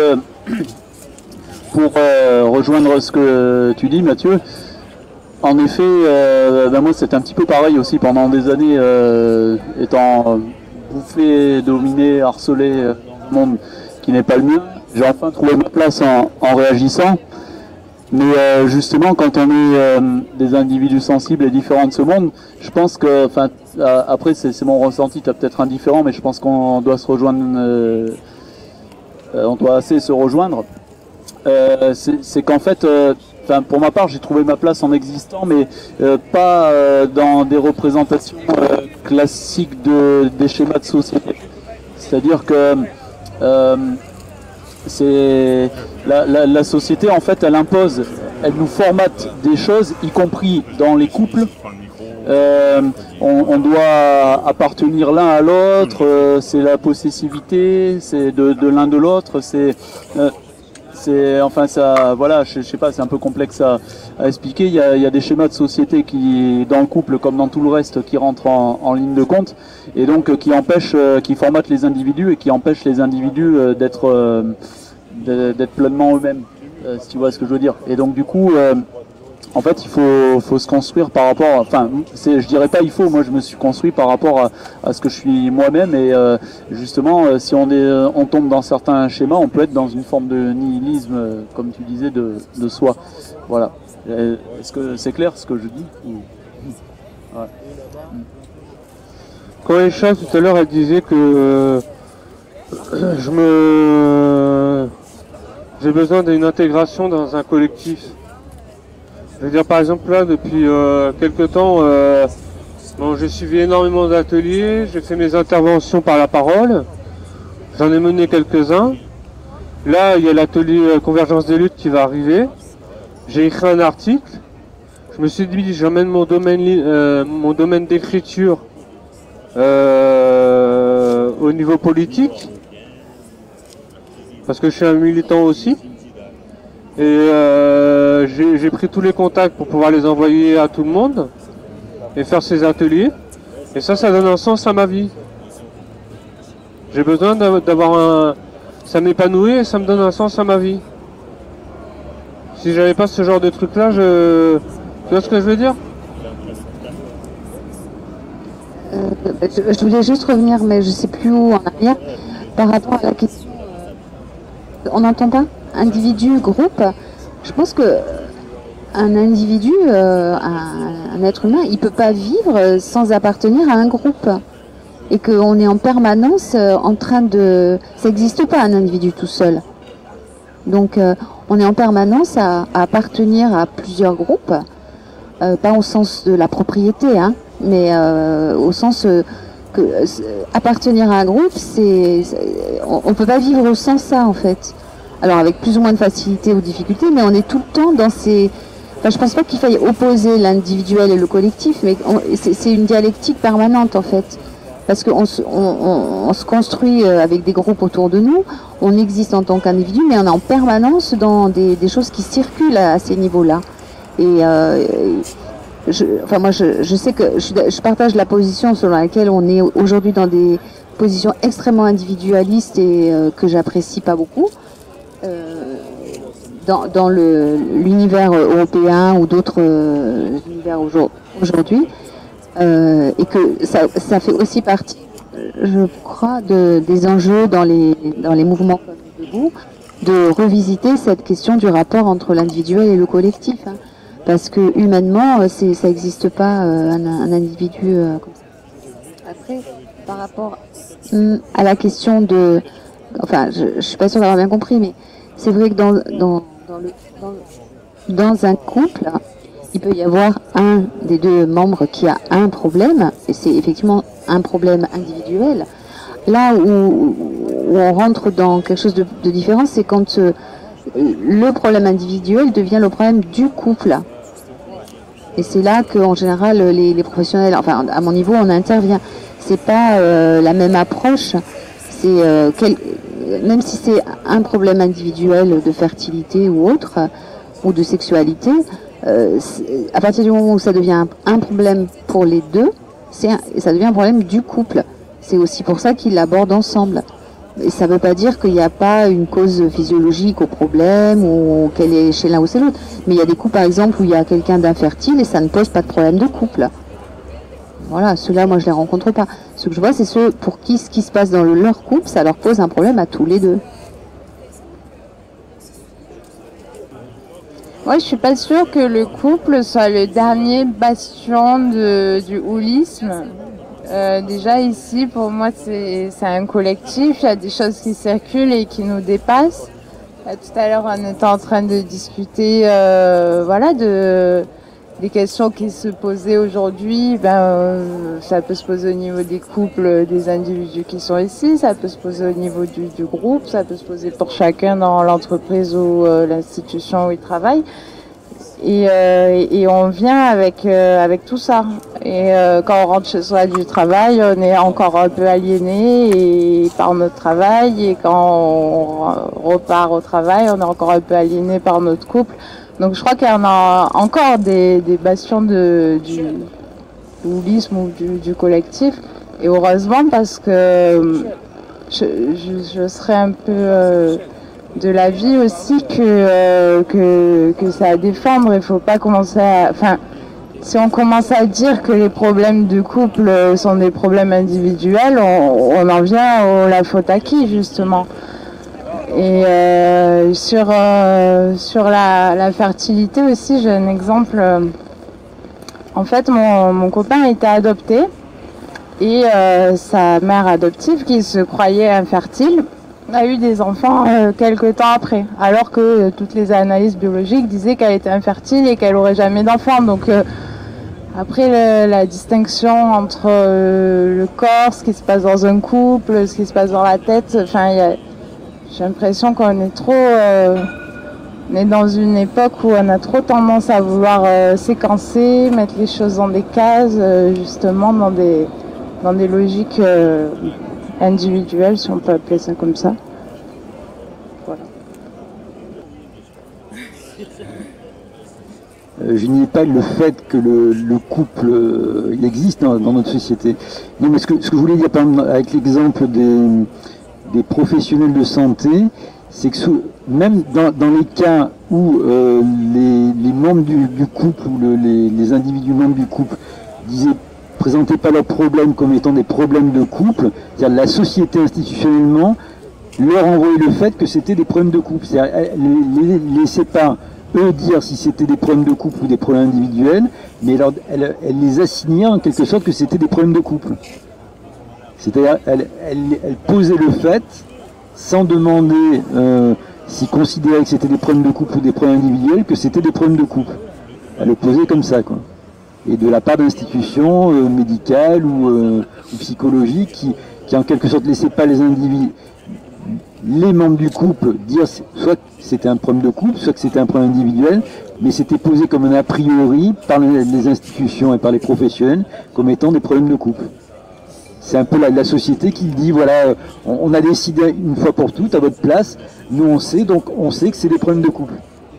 pour rejoindre ce que tu dis, Mathieu, en effet, moi c'est un petit peu pareil aussi pendant des années, étant bouffé, dominé, harcelé dans un monde qui n'est pas le mien. J'ai enfin trouvé ma place en réagissant. Mais justement, quand on est des individus sensibles et différents de ce monde, je pense que, après c'est mon ressenti, peut-être indifférent, mais je pense qu'on doit se rejoindre, on doit assez se rejoindre. C'est qu'en fait, pour ma part, j'ai trouvé ma place en existant, mais pas dans des représentations classiques des schémas de société. C'est-à-dire que la société, en fait, elle impose, elle nous formate des choses, y compris dans les couples. On doit appartenir l'un à l'autre, c'est la possessivité, c'est de l'un de l'autre, enfin ça, voilà, je sais pas, c'est un peu complexe à expliquer. Il y a des schémas de société qui, dans le couple comme dans tout le reste, qui rentrent en ligne de compte et donc qui formatent les individus et qui empêchent les individus d'être pleinement eux-mêmes, si tu vois ce que je veux dire. Et donc du coup, en fait, il faut se construire par rapport, je dirais pas il faut, moi je me suis construit par rapport à ce que je suis moi-même et justement, si on tombe dans certains schémas, on peut être dans une forme de nihilisme, comme tu disais, de soi. Voilà. Est-ce que c'est clair ce que je dis ouais. Quand Echa tout à l'heure elle disait que j'ai besoin d'une intégration dans un collectif. Je veux dire, par exemple, là, depuis quelques temps, j'ai suivi énormément d'ateliers, j'ai fait mes interventions par la parole, j'en ai mené quelques-uns. Là, il y a l'atelier Convergence des luttes qui va arriver. J'ai écrit un article. Je me suis dit, j'emmène mon domaine d'écriture au niveau politique, parce que je suis un militant aussi. Et j'ai pris tous les contacts pour pouvoir les envoyer à tout le monde et faire ces ateliers. Et ça donne un sens à ma vie. J'ai besoin d'avoir ça m'épanouit et ça me donne un sens à ma vie. Si j'avais pas ce genre de truc-là, tu vois ce que je veux dire? Je voulais juste revenir, mais je sais plus où en arrière, par rapport à la question. On n'entend pas? Individu, groupe, je pense que un individu, un être humain, il peut pas vivre sans appartenir à un groupe. Et qu'on est en permanence en train de... Ça n'existe pas un individu tout seul. Donc on est en permanence à appartenir à plusieurs groupes, pas au sens de la propriété, hein, mais au sens que appartenir à un groupe, on peut pas vivre sans ça en fait. Alors avec plus ou moins de facilité ou difficulté, mais on est tout le temps dans ces... Enfin, je pense pas qu'il faille opposer l'individuel et le collectif, mais c'est une dialectique permanente en fait. Parce qu'on se construit avec des groupes autour de nous, on existe en tant qu'individu, mais on est en permanence dans des choses qui circulent à ces niveaux-là. Et je sais que je partage la position selon laquelle on est aujourd'hui dans des positions extrêmement individualistes et que j'apprécie pas beaucoup. Dans l'univers européen ou d'autres univers aujourd'hui, et que ça fait aussi partie, je crois, des enjeux dans les mouvements comme Debout, de revisiter cette question du rapport entre l'individuel et le collectif, hein, parce que humainement, ça n'existe pas un individu comme ça. Après, par rapport à la question de, enfin, je suis pas sûre d'avoir bien compris, mais c'est vrai que dans un couple, il peut y avoir un des deux membres qui a un problème, et c'est effectivement un problème individuel. Là où on rentre dans quelque chose de différent, c'est quand le problème individuel devient le problème du couple. Et c'est là qu'en général, les professionnels, enfin à mon niveau, on intervient. C'est pas la même approche. C'est même si c'est un problème individuel de fertilité ou autre, ou de sexualité, à partir du moment où ça devient un problème pour les deux, ça devient un problème du couple. C'est aussi pour ça qu'ils l'abordent ensemble. Et ça ne veut pas dire qu'il n'y a pas une cause physiologique au problème ou qu'elle est chez l'un ou chez l'autre. Mais il y a des couples, par exemple, où il y a quelqu'un d'infertile et ça ne pose pas de problème de couple. Voilà, ceux-là, moi, je les rencontre pas. Ce que je vois, c'est ceux pour qui ce qui se passe dans leur couple, ça leur pose un problème à tous les deux. Moi, je suis pas sûre que le couple soit le dernier bastion du holisme. Déjà ici, pour moi, c'est un collectif. Il y a des choses qui circulent et qui nous dépassent. Tout à l'heure, on était en train de discuter, voilà, des questions qui se posaient aujourd'hui. Ça peut se poser au niveau des couples, des individus qui sont ici. Ça peut se poser au niveau du groupe. Ça peut se poser pour chacun dans l'entreprise ou l'institution où il travaille. Et on vient avec tout ça. Et quand on rentre chez soi du travail, on est encore un peu aliéné par notre travail. Et quand on repart au travail, on est encore un peu aliéné par notre couple. Donc je crois qu'il y en a encore des bastions du holisme ou du collectif. Et heureusement, parce que je serais un peu de l'avis aussi que ça à défendre. Il faut pas commencer à... Enfin, si on commence à dire que les problèmes de couple sont des problèmes individuels, on en vient à la faute à qui, justement. Et sur la fertilité aussi, j'ai un exemple. En fait, mon copain a été adopté et sa mère adoptive, qui se croyait infertile, a eu des enfants quelques temps après, alors que toutes les analyses biologiques disaient qu'elle était infertile et qu'elle n'aurait jamais d'enfants. Donc après la distinction entre le corps, ce qui se passe dans un couple, ce qui se passe dans la tête, enfin, j'ai l'impression qu'on est trop... on est dans une époque où on a trop tendance à vouloir séquencer, mettre les choses dans des cases, justement dans des logiques individuelles, si on peut appeler ça comme ça. Voilà. Je nie pas le fait que le couple il existe dans notre société. Non, mais ce que je voulais dire, par exemple, avec l'exemple des professionnels de santé, c'est que même dans les cas où les membres du couple ou les individus membres du couple présentaient pas leurs problèmes comme étant des problèmes de couple, c'est-à-dire la société institutionnellement leur envoyait le fait que c'était des problèmes de couple. C'est-à-dire elle laissait pas eux dire si c'était des problèmes de couple ou des problèmes individuels, mais elle les assignait en quelque sorte que c'était des problèmes de couple. C'est-à-dire elle posait le fait sans demander s'ils considéraient que c'était des problèmes de couple ou des problèmes individuels, que c'était des problèmes de couple. Elle le posait comme ça, quoi. Et de la part d'institutions médicales ou psychologiques qui en quelque sorte laissaient pas les individus, les membres du couple dire soit que c'était un problème de couple, soit que c'était un problème individuel, mais c'était posé comme un a priori par les institutions et par les professionnels comme étant des problèmes de couple. C'est un peu la société qui dit, voilà, on a décidé une fois pour toutes, à votre place, nous on sait, donc on sait que c'est des problèmes de couple.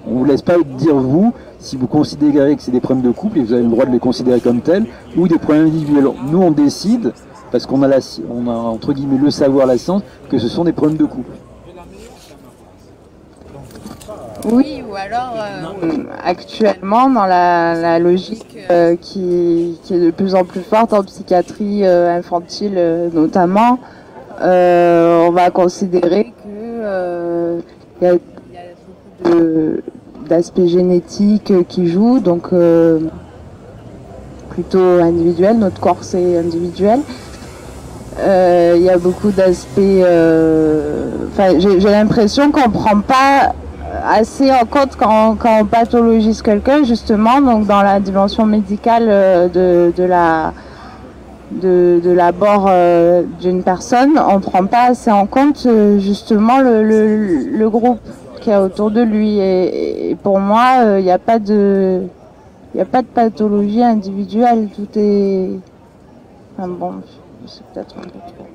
On ne vous laisse pas dire, vous, si vous considérez que c'est des problèmes de couple, et vous avez le droit de les considérer comme tels, ou des problèmes individuels. Nous, on décide, parce qu'on a, on a entre guillemets le savoir, la science, que ce sont des problèmes de couple. Oui, ou alors actuellement dans la logique qui est de plus en plus forte en psychiatrie infantile notamment, on va considérer que y a beaucoup d'aspects génétiques qui jouent, donc plutôt individuel, notre corps c'est individuel. Il y a beaucoup d'aspects, j'ai l'impression qu'on prend pas assez en compte quand on pathologise quelqu'un, justement, donc dans la dimension médicale de l'abord d'une personne, on prend pas assez en compte justement le groupe qui est autour de lui, et pour moi il n'y a pas de pathologie individuelle, tout est bon, c'est peut-être un peu trop.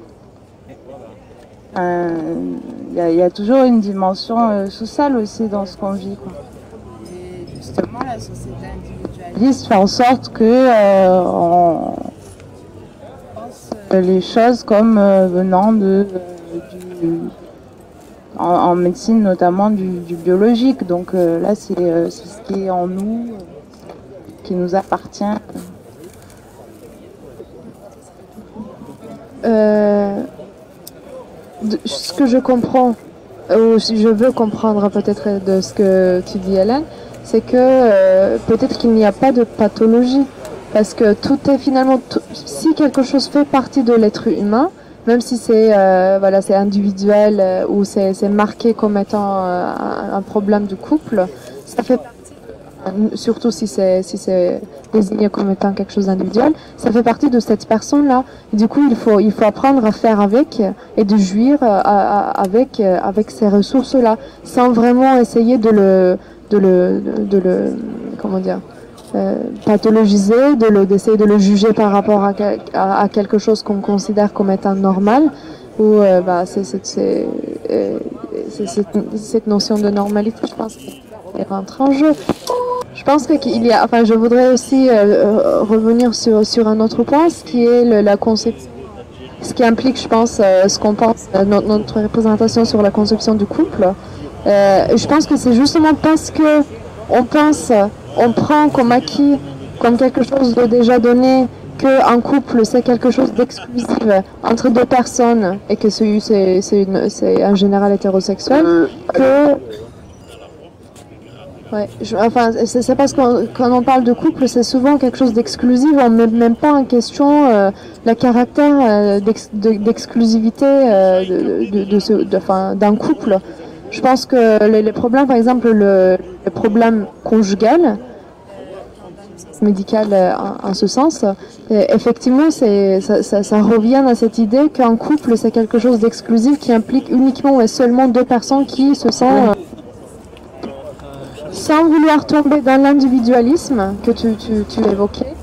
Il y a toujours une dimension sociale aussi dans ce qu'on vit, quoi. Et justement, la société individualiste fait en sorte que on pense les choses comme venant en médecine notamment du biologique. Donc là, c'est ce qui est en nous, qui nous appartient. Ce que je comprends, ou si je veux comprendre peut-être de ce que tu dis, Hélène, c'est que peut-être qu'il n'y a pas de pathologie, parce que tout est finalement, si quelque chose fait partie de l'être humain, même si c'est voilà, c'est individuel ou c'est marqué comme étant un problème de couple, ça fait surtout si c'est désigné comme étant quelque chose d'individuel, ça fait partie de cette personne-là. Du coup, il faut apprendre à faire avec et de jouir avec ces ressources-là, sans vraiment essayer de le comment dire, pathologiser, d'essayer de le juger par rapport à quelque chose qu'on considère comme étant normal, ou c'est cette notion de normalité, je pense, elle rentre en jeu. Je pense qu'il y a, je voudrais aussi revenir sur un autre point, ce qui est la conception, ce qui implique, je pense, ce qu'on pense, notre représentation sur la conception du couple. Je pense que c'est justement parce que on prend comme acquis, comme quelque chose de déjà donné, qu'un couple c'est quelque chose d'exclusif entre deux personnes et que c'est en général hétérosexuel, que ouais, c'est parce que quand on parle de couple, c'est souvent quelque chose d'exclusif. On ne met même pas en question le caractère d'exclusivité d'un couple. Je pense que les problèmes, par exemple, le problème conjugal, médical en ce sens, effectivement, ça revient à cette idée qu'un couple, c'est quelque chose d'exclusif qui implique uniquement et seulement deux personnes qui se sentent... sans vouloir tomber dans l'individualisme que tu évoquais,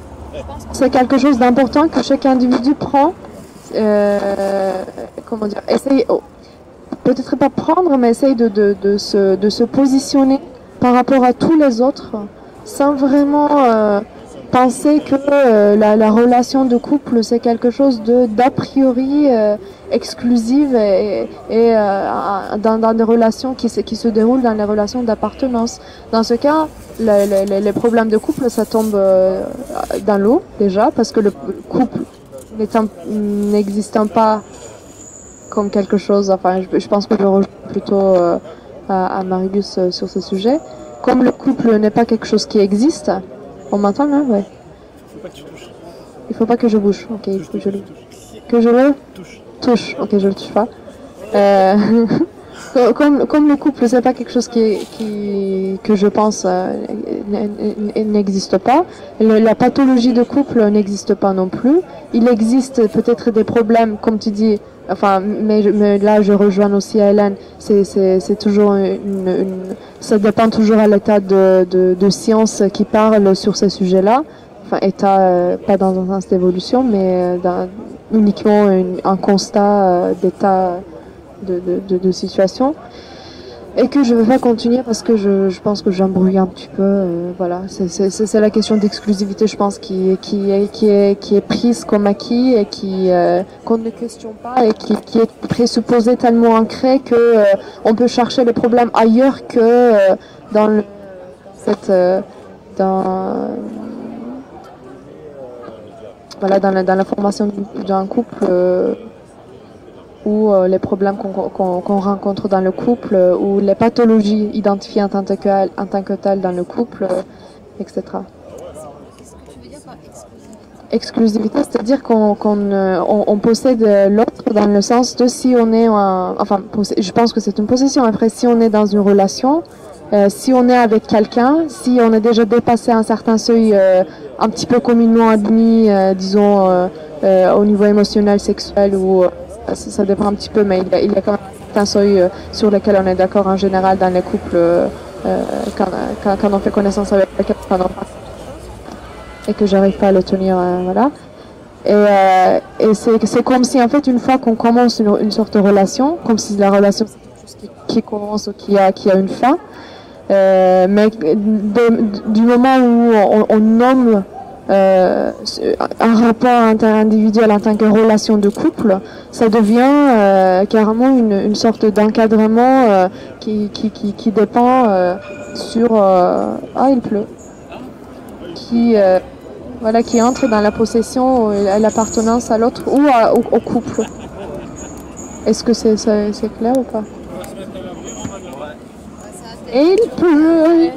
c'est quelque chose d'important que chaque individu prend, comment dire, essaye, peut-être pas prendre, mais essaye de se positionner par rapport à tous les autres, sans vraiment penser que la relation de couple c'est quelque chose d'a priori exclusive et dans des relations qui se déroulent dans les relations d'appartenance. Dans ce cas, les problèmes de couple ça tombe dans l'eau déjà, parce que le couple n'existant pas comme quelque chose, je pense que je rejoins plutôt à Marius sur ce sujet. Comme le couple n'est pas quelque chose qui existe, on m'entend là, ouais. Il faut pas que je bouge. Ok, il faut que je le touche. Ok, je le touche pas. Comme le couple, c'est pas quelque chose que je pense n'existe pas. La pathologie de couple n'existe pas non plus. Il existe peut-être des problèmes, comme tu dis. Mais là, je rejoins aussi à Hélène. C'est toujours ça dépend toujours à l'état de science qui parle sur ces sujets-là. État, pas dans un sens d'évolution, mais uniquement un constat d'état de situation. et que je ne veux pas continuer parce que je pense que j'embrouille un petit peu. Voilà, c'est la question d'exclusivité, je pense, qui est prise comme acquis et qu'on ne questionne pas et qui est présupposé tellement ancré que on peut chercher les problèmes ailleurs que dans la formation d'un couple. Ou les problèmes qu'on rencontre dans le couple, ou les pathologies identifiées en tant que telles dans le couple, etc. Exclusivité, c'est-à-dire qu'on possède l'autre dans le sens de si on est, je pense que c'est une possession. Après, si on est dans une relation, si on est avec quelqu'un, si on a déjà dépassé un certain seuil, un petit peu communément admis, disons, au niveau émotionnel, sexuel ou ça dépend un petit peu, mais il y a quand même un seuil sur lequel on est d'accord en général dans les couples quand on fait connaissance avec quelqu'un et que j'arrive pas à le tenir, voilà. Et c'est comme si en fait une fois qu'on commence une sorte de relation, comme si la relation c'est quelque chose qui commence ou qui a une fin, mais du moment où on nomme un rapport interindividuel en tant que relation de couple, ça devient carrément une sorte d'encadrement qui dépend sur il pleut, qui entre dans la possession et l'appartenance à l'autre ou au couple. Est-ce que c'est clair ou pas? Et il pleut.